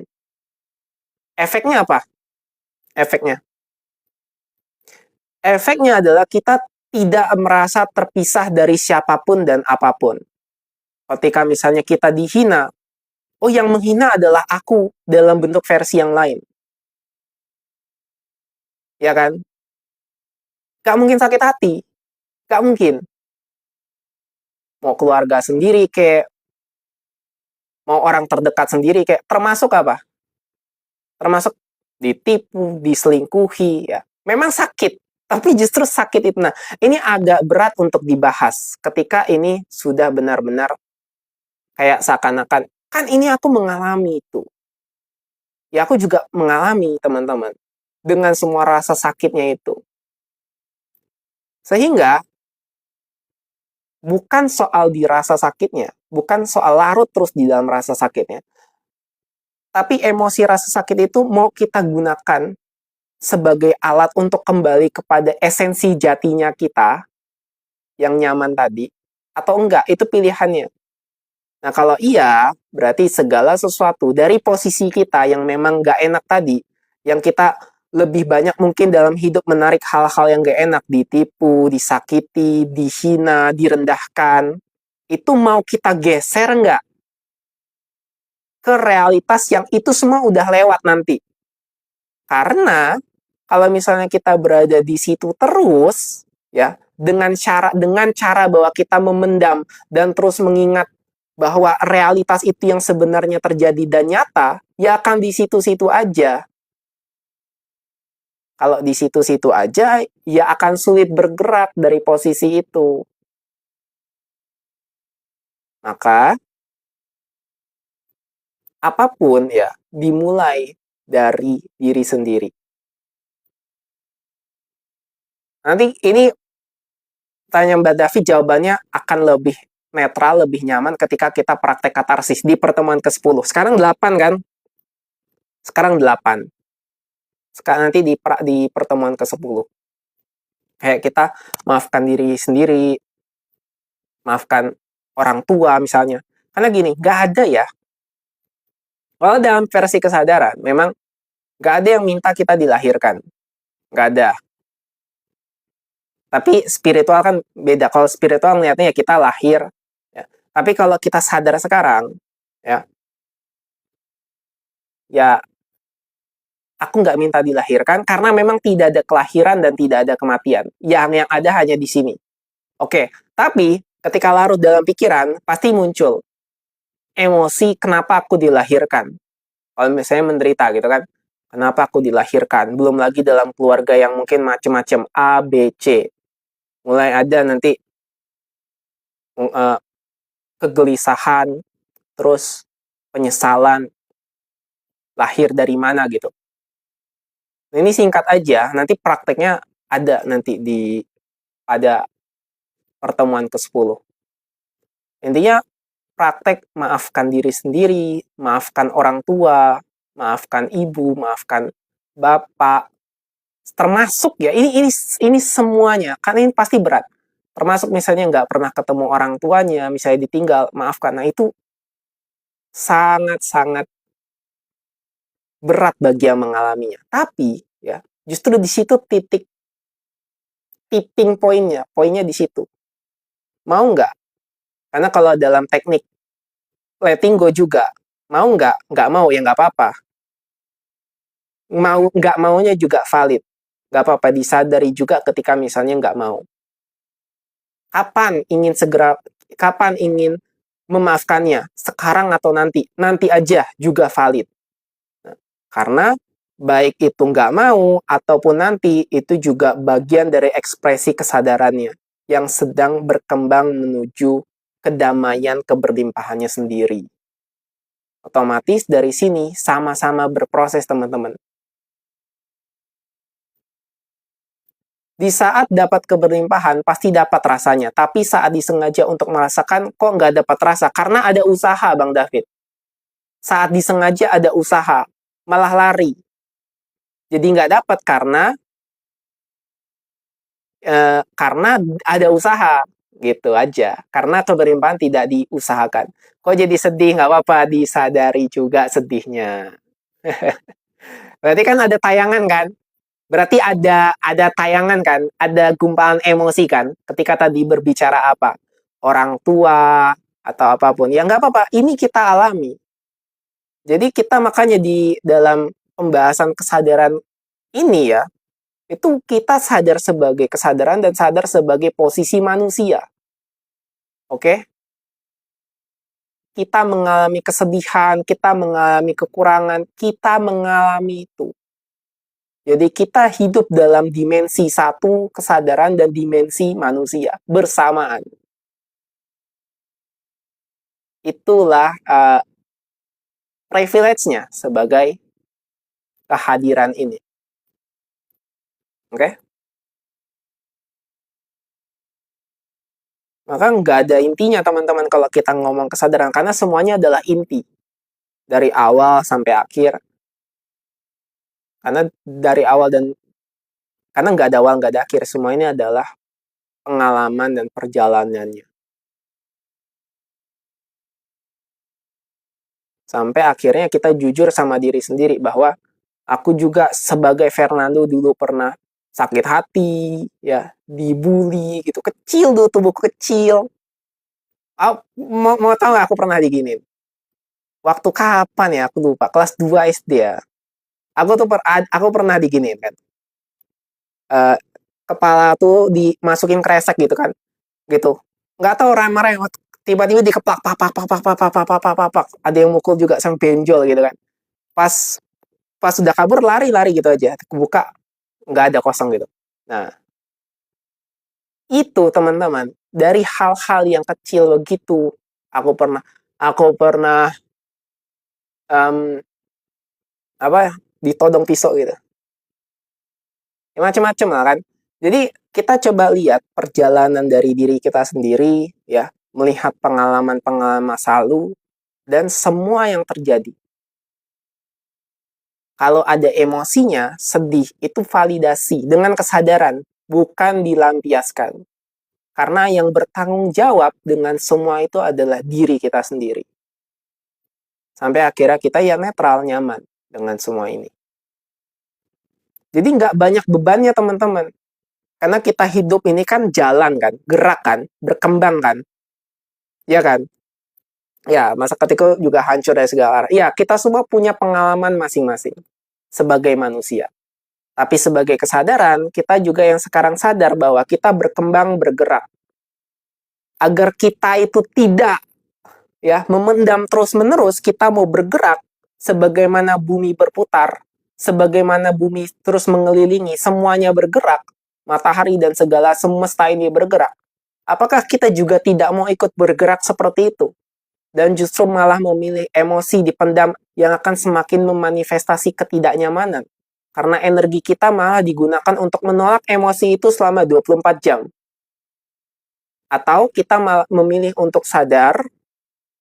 Efeknya apa? Efeknya adalah kita tidak merasa terpisah dari siapapun dan apapun. Ketika misalnya kita dihina, oh yang menghina adalah aku dalam bentuk versi yang lain. Ya kan? Gak mungkin sakit hati. Gak mungkin. Mau keluarga sendiri kayak, mau orang terdekat sendiri kayak, termasuk apa? Termasuk ditipu, diselingkuhi, ya. Memang sakit, tapi justru sakit itu. Nah, ini agak berat untuk dibahas ketika ini sudah benar-benar kayak seakan-akan, kan ini aku mengalami itu. Ya aku juga mengalami, teman-teman. Dengan semua rasa sakitnya itu. Sehingga, bukan soal dirasa sakitnya, bukan soal larut terus di dalam rasa sakitnya. Tapi emosi rasa sakit itu mau kita gunakan sebagai alat untuk kembali kepada esensi jatinya kita yang nyaman tadi, atau enggak, itu pilihannya. Nah, kalau iya, berarti segala sesuatu dari posisi kita yang memang nggak enak tadi, yang kita lebih banyak mungkin dalam hidup menarik hal-hal yang nggak enak, ditipu, disakiti, dihina, direndahkan, itu mau kita geser nggak ke realitas yang itu semua udah lewat nanti. Karena kalau misalnya kita berada di situ terus, ya, dengan cara bahwa kita memendam dan terus mengingat bahwa realitas itu yang sebenarnya terjadi dan nyata, ya akan di situ-situ aja. Kalau di situ-situ aja, ya akan sulit bergerak dari posisi itu. Maka, apapun ya, dimulai dari diri sendiri. Nanti ini tanya Mbak Davi, jawabannya akan lebih netral, lebih nyaman ketika kita praktek katarsis di pertemuan ke-10. Sekarang 8 kan? Sekarang 8. Sekarang nanti di pertemuan ke-10. Kayak kita maafkan diri sendiri, maafkan orang tua misalnya. Karena gini, gak ada ya. Kalau dalam versi kesadaran, memang gak ada yang minta kita dilahirkan. Gak ada. Tapi spiritual kan beda. Kalau spiritual ngeliatnya ya kita lahir. Ya. Tapi kalau kita sadar sekarang, ya aku nggak minta dilahirkan karena memang tidak ada kelahiran dan tidak ada kematian. Yang ada hanya di sini. Oke, tapi ketika larut dalam pikiran, pasti muncul emosi kenapa aku dilahirkan. Kalau misalnya menderita gitu kan, kenapa aku dilahirkan. Belum lagi dalam keluarga yang mungkin macam-macam A, B, C. Mulai ada nanti kegelisahan, terus penyesalan, lahir dari mana gitu. Ini singkat aja, nanti prakteknya ada nanti pada pertemuan ke-10. Intinya praktek maafkan diri sendiri, maafkan orang tua, maafkan ibu, maafkan bapak, termasuk ya ini semuanya, kan ini pasti berat. Termasuk misalnya nggak pernah ketemu orang tuanya, misalnya ditinggal, maafkan. Nah itu sangat-sangat berat bagi yang mengalaminya. Tapi ya justru di situ tipping poinnya di situ. Mau nggak? Karena kalau dalam teknik letting go juga, mau nggak? Nggak mau ya nggak apa-apa. Mau nggak maunya juga valid. Nggak apa-apa, disadari juga ketika misalnya nggak mau. Kapan ingin memaafkannya? Sekarang atau nanti? Nanti aja juga valid. Nah, karena baik itu nggak mau ataupun nanti, itu juga bagian dari ekspresi kesadarannya yang sedang berkembang menuju kedamaian keberlimpahannya sendiri. Otomatis dari sini sama-sama berproses, teman-teman. Di saat dapat keberlimpahan, pasti dapat rasanya. Tapi saat disengaja untuk merasakan, kok nggak dapat rasa? Karena ada usaha, Bang David. Saat disengaja ada usaha, malah lari. Jadi nggak dapat karena ada usaha. Gitu aja. Karena keberlimpahan tidak diusahakan. Kok jadi sedih? Nggak apa-apa, disadari juga sedihnya. Berarti kan ada tayangan kan? Berarti ada tayangan kan, ada gumpalan emosi kan, ketika tadi berbicara apa, orang tua atau apapun, ya nggak apa-apa, ini kita alami. Jadi kita makanya di dalam pembahasan kesadaran ini ya, itu kita sadar sebagai kesadaran dan sadar sebagai posisi manusia. Oke? Kita mengalami kesedihan, kita mengalami kekurangan, kita mengalami itu. Jadi kita hidup dalam dimensi satu kesadaran dan dimensi manusia bersamaan. Itulah privilege-nya sebagai kehadiran ini. Oke? Maka nggak ada intinya teman-teman kalau kita ngomong kesadaran, karena semuanya adalah inti. Dari awal sampai akhir. Karena dari awal karena nggak ada awal, nggak ada akhir. Semua ini adalah pengalaman dan perjalanannya. Sampai akhirnya kita jujur sama diri sendiri bahwa aku juga sebagai Fernando dulu pernah sakit hati, ya, dibully gitu. Kecil dulu, tubuhku kecil. Mau tahu gak aku pernah diginin? Waktu kapan ya? Aku lupa. Kelas 2 SD ya. Aku pernah diginin kan. Eh, kepala tuh dimasukin kresek gitu kan. Gitu. Nggak tahu ramai tiba-tiba dikeplak pak pak pak pak pak pak pak pak pak pak. Ada yang mukul juga sang benjol gitu kan. Pas pas sudah kabur lari-lari gitu aja. Buka nggak ada, kosong gitu. Nah, itu teman-teman, dari hal-hal yang kecil begitu, aku pernah em, apa ya, ditodong pisau gitu. Ya, macam-macam lah kan. Jadi kita coba lihat perjalanan dari diri kita sendiri, ya, melihat pengalaman-pengalaman masa lalu dan semua yang terjadi. Kalau ada emosinya, sedih, itu validasi dengan kesadaran, bukan dilampiaskan. Karena yang bertanggung jawab dengan semua itu adalah diri kita sendiri. Sampai akhirnya kita ya netral, nyaman dengan semua ini. Jadi nggak banyak bebannya teman-teman. Karena kita hidup ini kan jalan kan, gerak kan, berkembang kan. Ya kan? Ya, masa ketika juga hancur dari segala arah. Ya, kita semua punya pengalaman masing-masing sebagai manusia. Tapi sebagai kesadaran, kita juga yang sekarang sadar bahwa kita berkembang, bergerak. Agar kita itu tidak ya memendam terus-menerus, kita mau bergerak sebagaimana bumi berputar, sebagaimana bumi terus mengelilingi, semuanya bergerak, matahari dan segala semesta ini bergerak. Apakah kita juga tidak mau ikut bergerak seperti itu? Dan justru malah memilih emosi dipendam yang akan semakin memanifestasi ketidaknyamanan. Karena energi kita malah digunakan untuk menolak emosi itu selama 24 jam. Atau kita malah memilih untuk sadar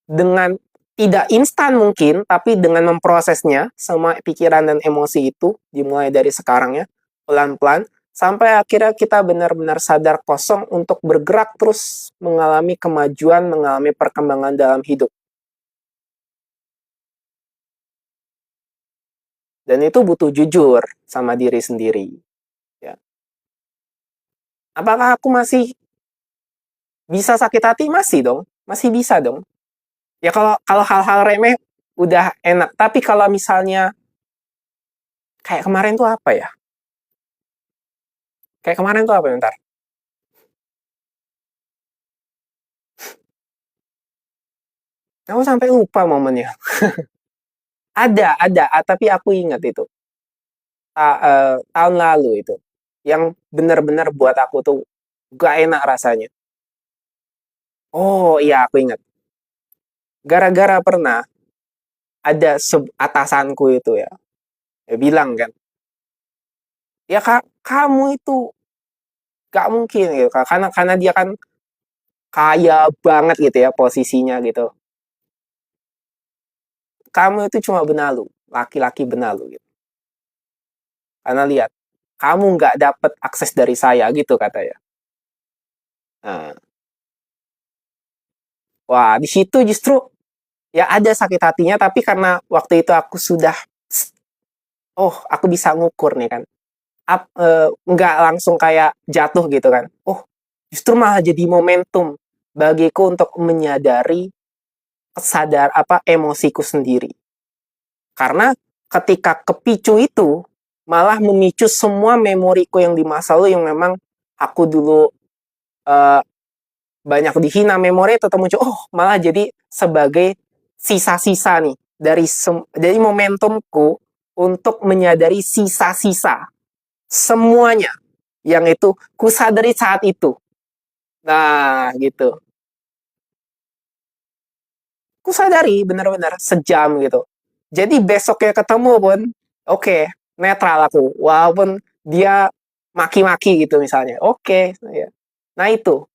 dengan tidak instan mungkin, tapi dengan memprosesnya, semua pikiran dan emosi itu, dimulai dari sekarang ya, pelan-pelan, sampai akhirnya kita benar-benar sadar kosong untuk bergerak terus mengalami kemajuan, mengalami perkembangan dalam hidup. Dan itu butuh jujur sama diri sendiri. Ya. Apakah aku masih bisa sakit hati? Masih dong. Masih bisa dong. Ya kalau kalau hal-hal remeh udah enak. Tapi kalau misalnya kayak kemarin tuh apa ya? Kayak kemarin tuh apa ya? Bentar. Aku sampai lupa momennya. Ada, tapi aku ingat itu. Tahun lalu itu. Yang benar-benar buat aku tuh gak enak rasanya. Oh iya, aku ingat. Gara-gara pernah ada atasanku itu ya. Dia bilang kan, ya kak, kamu itu gak mungkin gitu. Karena dia kan kaya banget gitu ya posisinya gitu. Kamu itu cuma benalu, laki-laki benalu gitu. Karena lihat, kamu nggak dapet akses dari saya gitu katanya. Nah, wah di situ justru ya ada sakit hatinya, tapi karena waktu itu aku sudah, oh aku bisa ngukur nih kan, nggak langsung kayak jatuh gitu kan. Oh justru malah jadi momentum bagiku untuk menyadari emosiku sendiri. Karena ketika kepicu itu malah memicu semua memoriku yang di masa lalu yang memang aku dulu uh, banyak dihina, memori tetap muncul. Oh, malah jadi sebagai sisa-sisa nih dari momentumku untuk menyadari sisa-sisa semuanya yang itu kusadari saat itu. Nah, gitu. Kusadari benar-benar sejam gitu. Jadi besoknya ketemu pun, oke, okay, netral aku. Walaupun dia maki-maki gitu misalnya. Oke, okay, ya. Nah itu.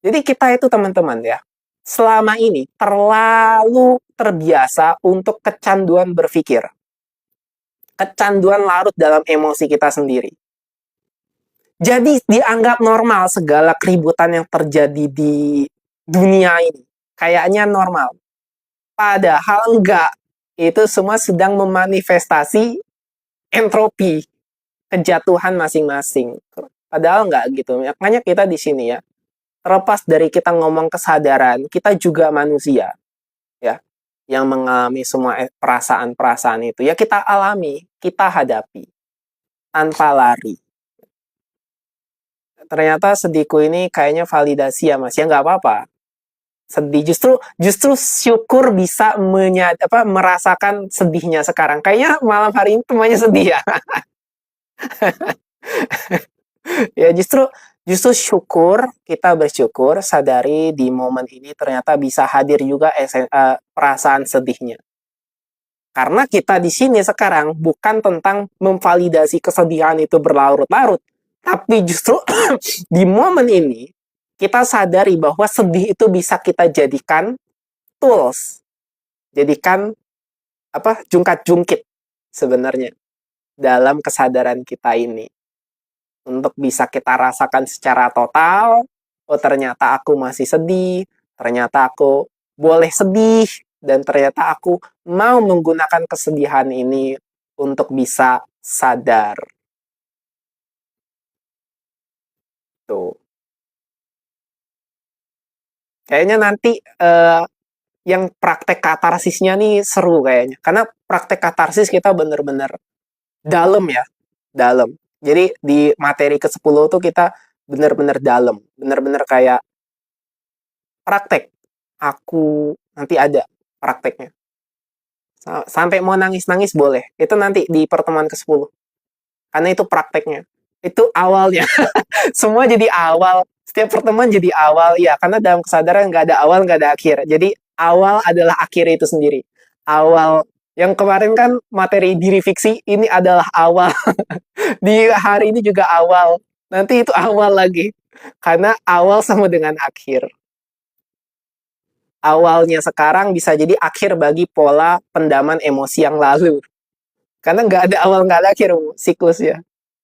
Jadi kita itu teman-teman ya, selama ini terlalu terbiasa untuk kecanduan berpikir. kecanduan larut dalam emosi kita sendiri. Jadi dianggap normal segala keributan yang terjadi di dunia ini. Kayaknya normal. Padahal enggak. Itu semua sedang memanifestasi entropi, kejatuhan masing-masing. Padahal enggak gitu. Makanya kita di sini ya, terlepas dari kita ngomong kesadaran, kita juga manusia, ya, yang mengalami semua perasaan-perasaan itu. Ya kita alami, kita hadapi, tanpa lari. Ternyata sedihku ini kayaknya validasi ya mas, ya nggak apa-apa. Sedih justru syukur bisa merasakan sedihnya sekarang. Kayaknya malam hari ini semuanya sedih ya. Ya justru syukur, kita bersyukur sadari di momen ini ternyata bisa hadir juga perasaan sedihnya. Karena kita di sini sekarang bukan tentang memvalidasi kesedihan itu berlarut-larut, tapi justru di momen ini kita sadari bahwa sedih itu bisa kita jadikan tools, jadikan jungkat-jungkit sebenarnya dalam kesadaran kita ini untuk bisa kita rasakan secara total. Oh ternyata aku masih sedih, ternyata aku boleh sedih, dan ternyata aku mau menggunakan kesedihan ini untuk bisa sadar. Tuh. Kayaknya nanti yang praktek katarsisnya nih seru kayaknya. Karena praktek katarsis kita bener-bener dalam ya, dalam. Jadi di materi ke-10 tuh kita bener-bener dalam, bener-bener kayak praktek. Aku nanti ada prakteknya. Sampai mau nangis-nangis boleh. Itu nanti di pertemuan ke-10. Karena itu prakteknya. Itu awalnya. Semua jadi awal. Setiap pertemuan jadi awal. Ya, karena dalam kesadaran nggak ada awal, nggak ada akhir. Jadi awal adalah akhir itu sendiri. Awal. Yang kemarin kan materi diri fiksi, ini adalah awal. Di hari ini juga awal. Nanti itu awal lagi. Karena awal sama dengan akhir. Awalnya sekarang bisa jadi akhir bagi pola pendaman emosi yang lalu. Karena nggak ada awal, nggak ada akhir siklus ya.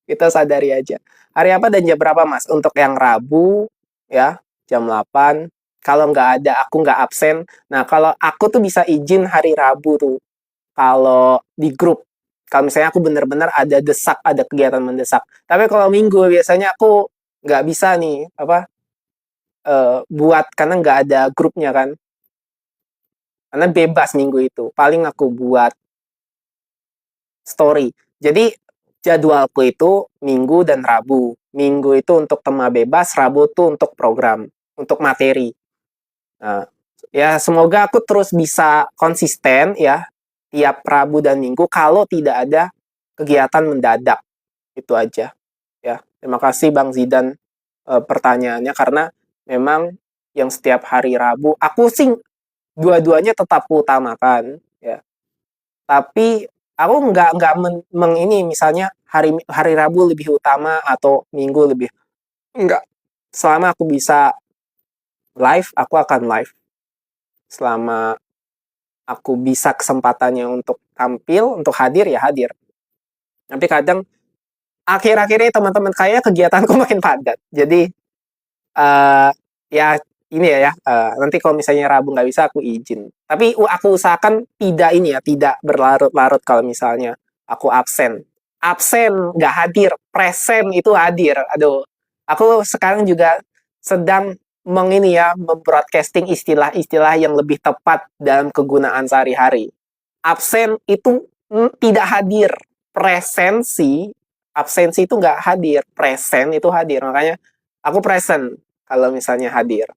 Kita sadari aja. Hari apa dan jam berapa mas? Untuk yang Rabu, ya, jam 8. Kalau nggak ada, aku nggak absen. Nah, kalau aku tuh bisa izin hari Rabu tuh. Kalau di grup. Kalau misalnya aku bener-bener ada desak, ada kegiatan mendesak. Tapi kalau minggu biasanya aku nggak bisa nih, buat, karena nggak ada grupnya kan. Karena bebas minggu itu. Paling aku buat story. Jadi jadwalku itu Minggu dan Rabu. Minggu itu untuk tema bebas, Rabu itu untuk program, untuk materi. Nah, ya semoga aku terus bisa konsisten ya tiap Rabu dan Minggu kalau tidak ada kegiatan mendadak. Itu aja. Ya, terima kasih Bang Zidan pertanyaannya, karena memang yang setiap hari Rabu aku sih dua-duanya tetap utamakan ya. Tapi aku nggak ini misalnya hari hari Rabu lebih utama atau Minggu lebih, enggak. Selama aku bisa live, aku akan live. Selama aku bisa kesempatannya untuk tampil, untuk hadir ya hadir. Tapi kadang akhir-akhir ini teman-teman kayak kegiatanku makin padat. Jadi ya ini nanti kalau misalnya Rabu nggak bisa aku izin. Tapi aku usahakan tidak ini ya, tidak berlarut-larut kalau misalnya aku absen. Absen nggak hadir, present itu hadir. Aduh, aku sekarang juga sedang membroadcasting istilah-istilah yang lebih tepat dalam kegunaan sehari-hari. Absen itu tidak hadir, presensi, absensi itu nggak hadir, present itu hadir. Makanya aku present kalau misalnya hadir.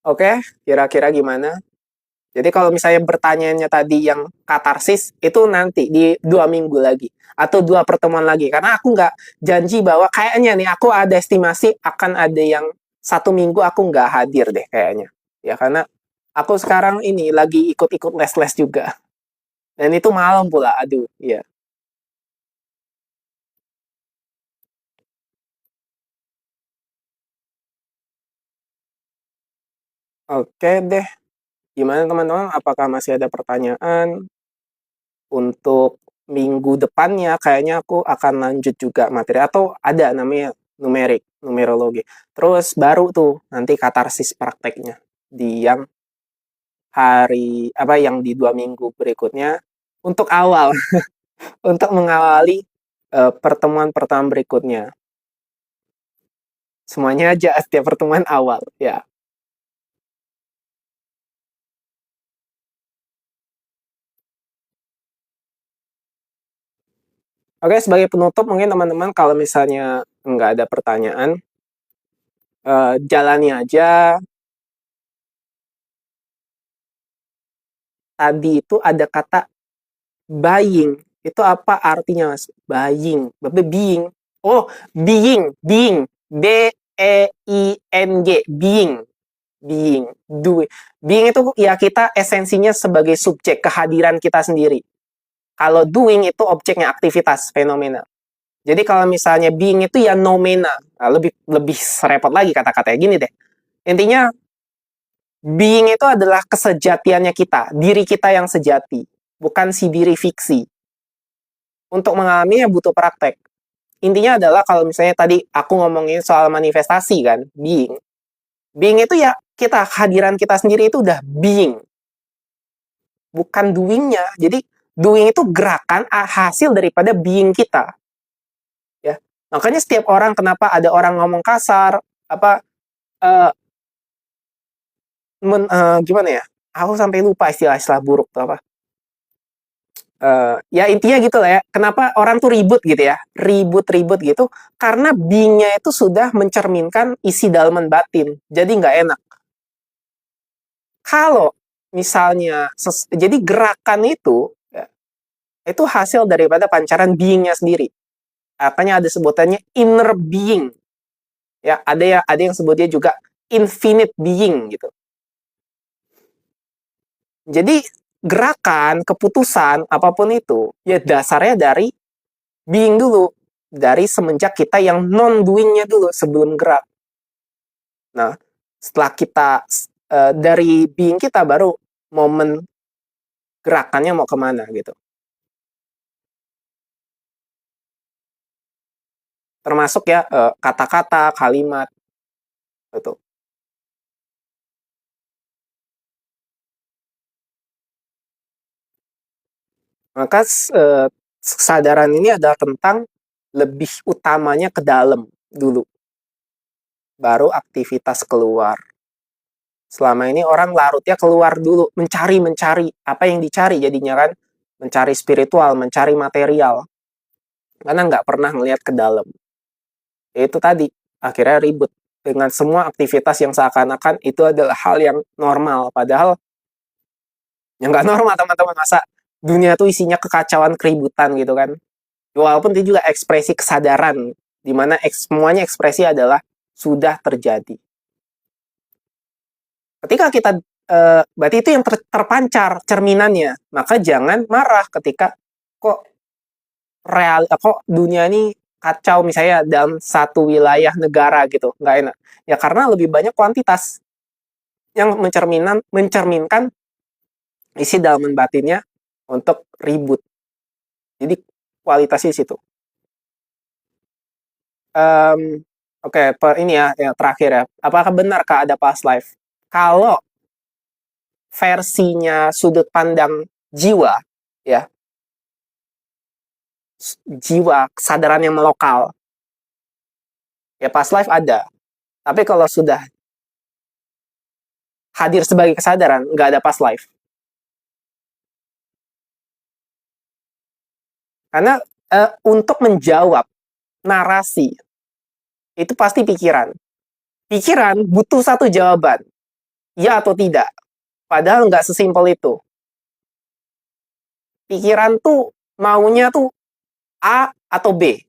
Oke, kira-kira gimana? Jadi kalau misalnya pertanyaannya tadi yang katarsis, itu nanti di 2 minggu lagi. Atau 2 pertemuan lagi. Karena aku nggak janji bahwa kayaknya nih, aku ada estimasi akan ada yang 1 minggu aku nggak hadir deh kayaknya. Ya karena aku sekarang ini lagi ikut-ikut les-les juga. Dan itu malam pula, aduh, iya. Oke deh. Gimana teman-teman? Apakah masih ada pertanyaan untuk minggu depannya kayaknya aku akan lanjut juga materi atau ada namanya numerologi. Terus baru tuh nanti katarsis prakteknya di yang yang di 2 minggu berikutnya untuk awal untuk mengawali pertemuan-pertemuan berikutnya. Semuanya aja setiap pertemuan awal ya. Oke, sebagai penutup mungkin teman-teman kalau misalnya nggak ada pertanyaan, jalani aja. Tadi itu ada kata buying. Itu apa artinya, Mas? Buying. Being. Oh, being. B-E-I-N-G. Being. Being. Being itu ya kita esensinya sebagai subjek, kehadiran kita sendiri. Kalau doing itu objeknya, aktivitas, fenomena. Jadi kalau misalnya being itu ya nomena. Nah, lebih lebih repot lagi kata-katanya gini deh. Intinya being itu adalah kesejatiannya kita, diri kita yang sejati, bukan si diri fiksi. Untuk mengalaminya butuh praktek. Intinya adalah kalau misalnya tadi aku ngomongin soal manifestasi kan, being. Being itu ya kita, kehadiran kita sendiri itu udah being. Bukan doing-nya. Jadi doing itu gerakan hasil daripada being kita. Ya. Makanya setiap orang, kenapa ada orang ngomong kasar, apa uh, gimana ya? Aku sampai lupa istilah-istilah buruk tuh apa. Ya intinya gitu lah ya. Kenapa orang tuh ribut gitu ya? Ribut-ribut gitu karena being-nya itu sudah mencerminkan isi dalaman batin. Jadi nggak enak. Kalau misalnya jadi gerakan itu ya, itu hasil daripada pancaran being-nya sendiri. Makanya ada sebutannya inner being. Ya, ada yang sebutnya juga infinite being gitu. Jadi gerakan, keputusan, apapun itu, ya dasarnya dari being dulu. Dari semenjak kita yang non-doing-nya dulu, sebelum gerak. Nah, setelah kita, dari being kita, baru momen gerakannya mau kemana gitu. Termasuk ya, kata-kata, kalimat, gitu. Maka kesadaran ini adalah tentang lebih utamanya ke dalam dulu, baru aktivitas keluar. Selama ini orang larutnya keluar dulu, mencari apa yang dicari jadinya kan, mencari spiritual, mencari material, karena nggak pernah melihat ke dalam. Itu tadi akhirnya ribut dengan semua aktivitas yang seakan-akan itu adalah hal yang normal, padahal yang nggak normal teman-teman. Masa dunia tuh isinya kekacauan, keributan gitu kan. Walaupun itu juga ekspresi kesadaran, di mana semuanya ekspresi adalah sudah terjadi. Ketika kita berarti itu yang terpancar cerminannya, maka jangan marah ketika kok kok dunia ini kacau misalnya dalam satu wilayah negara gitu, nggak enak. Ya karena lebih banyak kuantitas yang mencerminkan isi dalam batinnya untuk ribut. Jadi kualitasnya di situ. Oke, ini ya yang terakhir ya. Apakah benar Kak ada past life? Kalau versinya sudut pandang jiwa, ya, jiwa kesadaran yang melokal, ya past life ada. Tapi kalau sudah hadir sebagai kesadaran, nggak ada past life. Karena untuk menjawab narasi itu pasti pikiran. Pikiran butuh satu jawaban, ya atau tidak. Padahal nggak sesimpel itu. Pikiran tuh maunya tuh A atau B.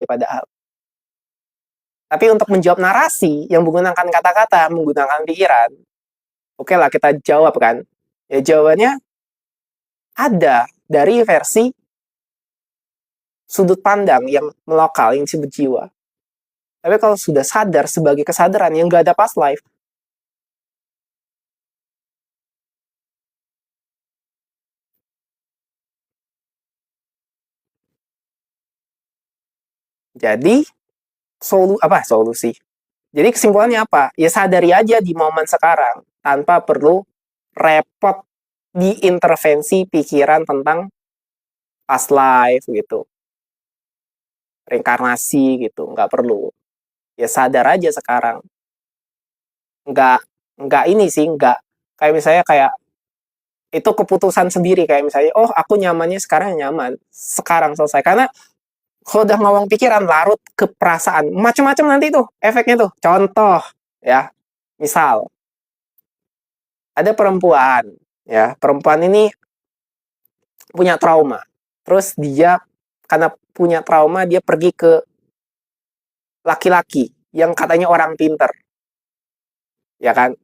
Padahal. Tapi untuk menjawab narasi yang menggunakan kata-kata, menggunakan pikiran, oke lah kita jawab kan. Ya jawabannya ada dari versi sudut pandang yang melokal, yang disebut jiwa. Tapi kalau sudah sadar sebagai kesadaran yang nggak ada past life, Jadi solusi? Jadi kesimpulannya apa? Ya sadari aja di momen sekarang tanpa perlu repot diintervensi pikiran tentang past life gitu, reinkarnasi gitu, nggak perlu. Ya sadar aja sekarang. Nggak nggak ini sih, nggak kayak misalnya kayak itu keputusan sendiri kayak misalnya, oh aku nyamannya sekarang nyaman, sekarang selesai. Karena kalau udah ngomong pikiran larut ke perasaan, macam-macam nanti tuh efeknya tuh. Contoh ya, misal ada perempuan ya, perempuan ini punya trauma. Terus dia karena punya trauma dia pergi ke laki-laki yang katanya orang pinter, ya kan?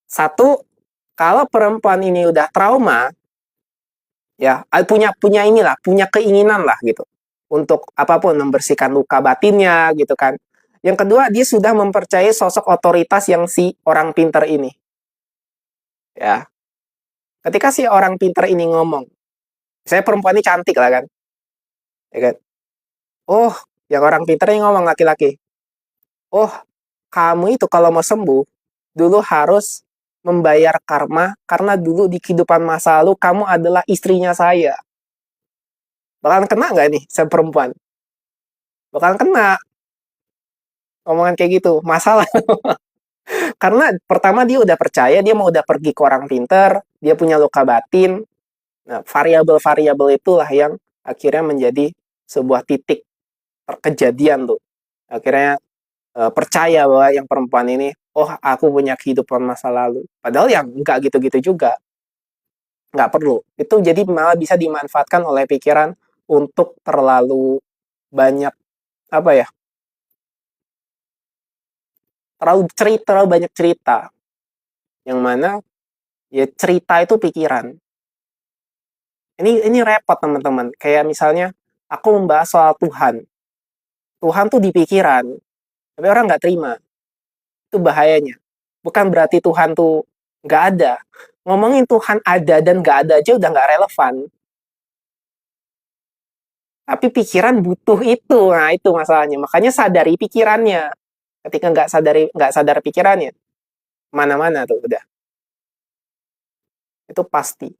Satu, kalau perempuan ini udah trauma, ya punya punya inilah, punya keinginan lah gitu untuk apapun membersihkan luka batinnya gitu kan. Yang kedua, dia sudah mempercayai sosok otoritas yang si orang pinter ini. Ya, ketika si orang pinter ini ngomong, saya perempuan ini cantik lah kan, ya kan? Oh, yang orang pinter ini ngomong laki-laki. Oh, kamu itu kalau mau sembuh, dulu harus membayar karma karena dulu di kehidupan masa lalu kamu adalah istrinya saya. Bakalan kena nggak nih saya perempuan? Bakalan kena omongan kayak gitu. Masalah. Karena pertama dia udah percaya, dia mau udah pergi ke orang pinter, dia punya luka batin. Nah, variabel-variabel itulah yang akhirnya menjadi sebuah titik kejadian tuh. Akhirnya percaya bahwa yang perempuan ini, oh aku punya kehidupan masa lalu. Padahal yang nggak gitu-gitu juga. Nggak perlu. Itu jadi malah bisa dimanfaatkan oleh pikiran untuk terlalu banyak, apa ya, terlalu banyak cerita. Yang mana, ya cerita itu pikiran. Ini repot teman-teman. Kayak misalnya, aku membahas soal Tuhan. Tuhan tuh di pikiran, tapi orang nggak terima. Itu bahayanya. Bukan berarti Tuhan tuh nggak ada. Ngomongin Tuhan ada dan nggak ada aja udah nggak relevan. Tapi pikiran butuh itu. Nah, itu masalahnya. Makanya sadari pikirannya. Ketika nggak sadar pikirannya, mana-mana tuh udah. Itu pasti.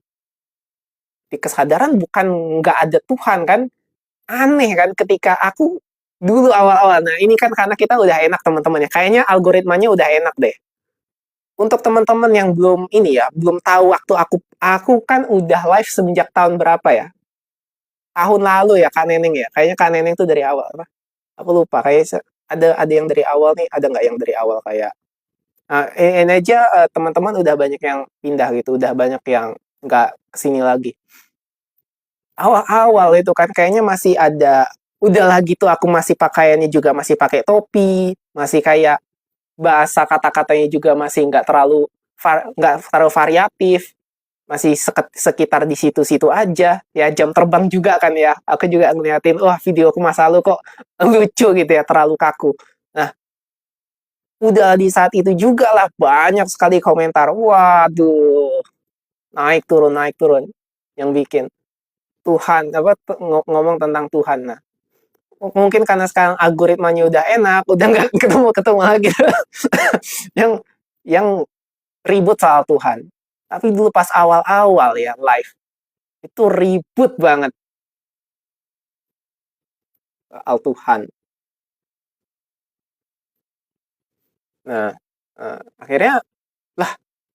Di kesadaran bukan nggak ada Tuhan kan. Aneh kan ketika aku dulu awal-awal. Nah, ini kan karena kita udah enak teman-teman ya. Kayaknya algoritmanya udah enak deh. Untuk teman-teman yang belum ini ya, belum tahu waktu aku kan udah live semenjak tahun berapa ya? Tahun lalu ya Kak Neneng ya. Kayaknya Kak Neneng tuh dari awal apa? Aku lupa. Kayak ada yang dari awal nih, ada nggak yang dari awal kayak ini aja teman-teman udah banyak yang pindah gitu, udah banyak yang nggak kesini lagi. Awal-awal itu kan kayaknya masih ada, udah lagi tuh aku masih pakaiannya juga masih pakai topi, masih kayak bahasa kata-katanya juga masih nggak terlalu variatif, masih sekitar di situ-situ aja. Ya jam terbang juga kan ya. Aku juga ngeliatin, wah videoku masa lalu kok lucu gitu ya, terlalu kaku. Nah, udah di saat itu juga lah banyak sekali komentar. Waduh, naik turun yang bikin Tuhan apa ngomong tentang Tuhan. Nah, mungkin karena sekarang algoritmanya udah enak, udah nggak ketemu lagi yang yang ribut soal Tuhan. Tapi dulu pas awal-awal ya live itu ribut banget soal Tuhan. Nah, akhirnya lah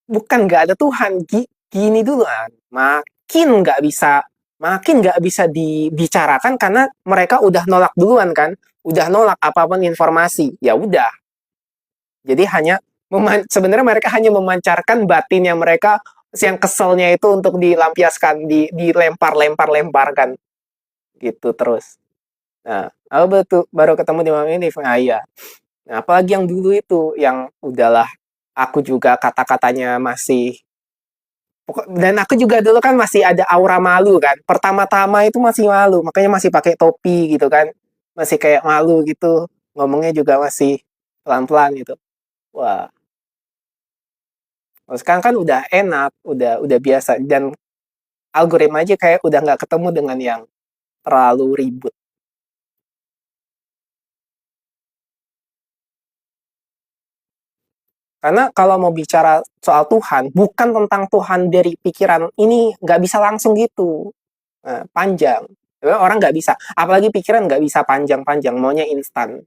bukan nggak ada Tuhan, gini dulu kan. Makin nggak bisa dibicarakan karena mereka udah nolak duluan kan, udah nolak apapun informasi. Ya udah, jadi sebenarnya mereka hanya memancarkan batinnya mereka yang keselnya itu untuk dilampiaskan, dilempar-lemparkan gitu terus. Nah, aku baru ketemu di malam ini, ah iya. Nah, apalagi yang dulu itu, yang udahlah, aku juga kata-katanya masih, dan aku juga dulu kan masih ada aura malu kan. Pertama-tama itu masih malu, makanya masih pakai topi gitu kan. Masih kayak malu gitu, ngomongnya juga masih pelan-pelan gitu. Wah, sekarang kan udah enak, udah biasa, dan algoritma aja kayak udah nggak ketemu dengan yang terlalu ribut. Karena kalau mau bicara soal Tuhan, bukan tentang Tuhan dari pikiran, ini nggak bisa langsung gitu. Panjang. Orang nggak bisa. Apalagi pikiran nggak bisa panjang-panjang, maunya instan.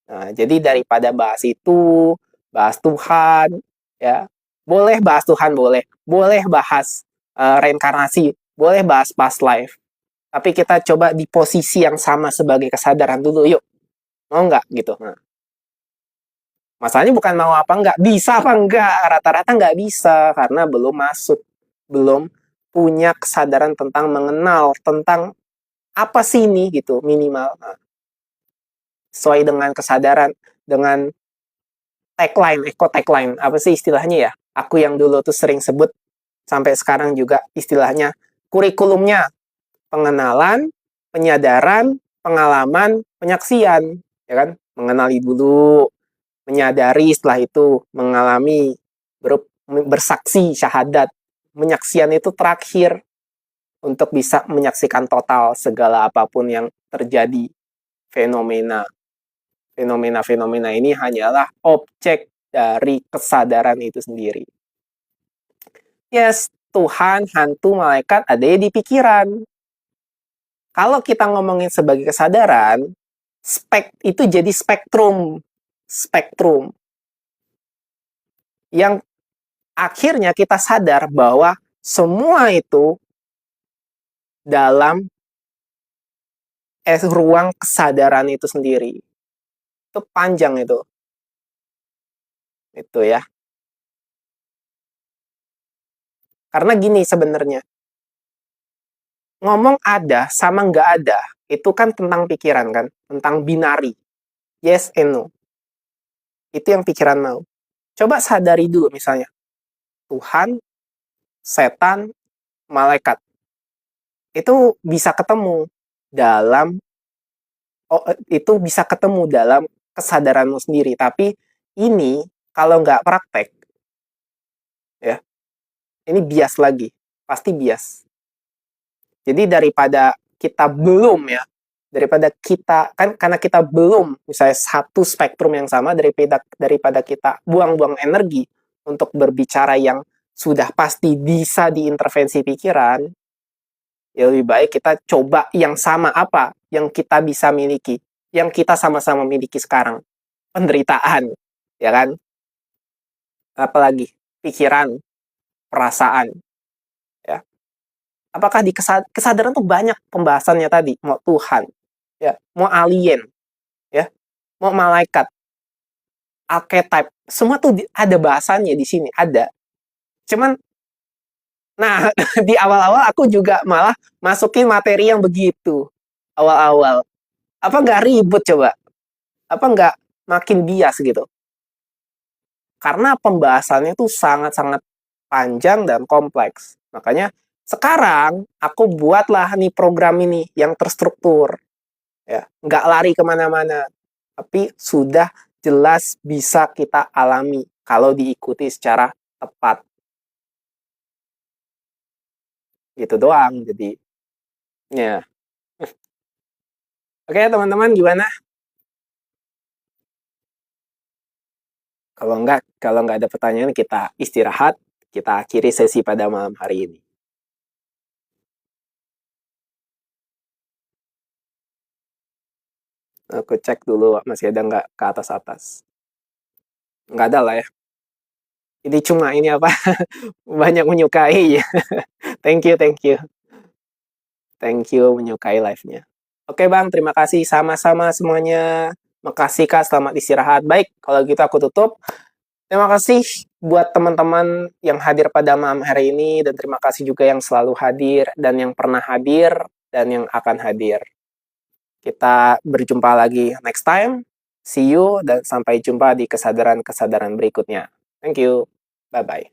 Nah, jadi daripada bahas itu, bahas Tuhan, ya. Boleh bahas Tuhan, boleh. Boleh bahas reinkarnasi, boleh bahas past life. Tapi kita coba di posisi yang sama sebagai kesadaran dulu, yuk. Mau nggak gitu? Nah, masalahnya bukan mau apa enggak, bisa apa enggak, rata-rata nggak bisa karena belum masuk, belum punya kesadaran tentang mengenal, tentang apa sih ini gitu, minimal. Nah, sesuai dengan kesadaran, dengan tagline, apa sih istilahnya ya? Aku yang dulu tuh sering sebut, sampai sekarang juga istilahnya, kurikulumnya, pengenalan, penyadaran, pengalaman, penyaksian, ya kan? Mengenali dulu, menyadari, setelah itu mengalami, bersaksi, syahadat. Menyaksian itu terakhir untuk bisa menyaksikan total segala apapun yang terjadi. Fenomena ini hanyalah objek dari kesadaran itu sendiri. Yes, Tuhan, hantu, malaikat ada di pikiran. Kalau kita ngomongin sebagai kesadaran, itu jadi spektrum. Yang akhirnya kita sadar bahwa semua itu dalam ruang kesadaran itu sendiri. Itu panjang itu. Itu ya. Karena gini sebenarnya. Ngomong ada sama nggak ada, itu kan tentang pikiran kan. Tentang binari. Yes and no. Itu yang pikiran mau. Coba sadari dulu misalnya. Tuhan, setan, malaikat. Itu bisa ketemu dalam itu bisa ketemu dalam kesadaranmu sendiri. Tapi ini kalau nggak praktek, ya, ini bias lagi, pasti bias. Jadi daripada kita belum ya, daripada kita kan karena kita belum misalnya satu spektrum yang sama, daripada kita buang-buang energi untuk berbicara yang sudah pasti bisa diintervensi pikiran, ya lebih baik kita coba yang sama apa yang kita bisa miliki, yang kita sama-sama miliki sekarang, penderitaan, ya kan? Apalagi pikiran, perasaan, ya. Apakah di kesadaran tuh banyak pembahasannya tadi, mau Tuhan, ya, mau alien, ya, mau malaikat, archetype, semua tuh ada bahasannya di sini, ada. Cuman, nah di awal-awal aku juga malah masukin materi yang begitu awal-awal. Apa nggak ribet coba? Apa nggak makin bias gitu? Karena pembahasannya tuh sangat-sangat panjang dan kompleks. Makanya sekarang aku buatlah nih program ini yang terstruktur. Ya, nggak lari kemana-mana. Tapi sudah jelas bisa kita alami kalau diikuti secara tepat. Gitu doang. Jadi, ya. Oke teman-teman, gimana? Kalau nggak ada pertanyaan, kita istirahat. Kita akhiri sesi pada malam hari ini. Aku cek dulu masih ada nggak ke atas-atas. Nggak ada lah ya. Ini cuma ini apa? Banyak menyukai ya. Thank you, thank you. Thank you menyukai live-nya. Oke Bang, terima kasih sama-sama semuanya. Makasih Kak, selamat istirahat. Baik, kalau gitu aku tutup. Terima kasih buat teman-teman yang hadir pada malam hari ini, dan terima kasih juga yang selalu hadir, dan yang pernah hadir, dan yang akan hadir. Kita berjumpa lagi next time. See you, dan sampai jumpa di kesadaran-kesadaran berikutnya. Thank you. Bye-bye.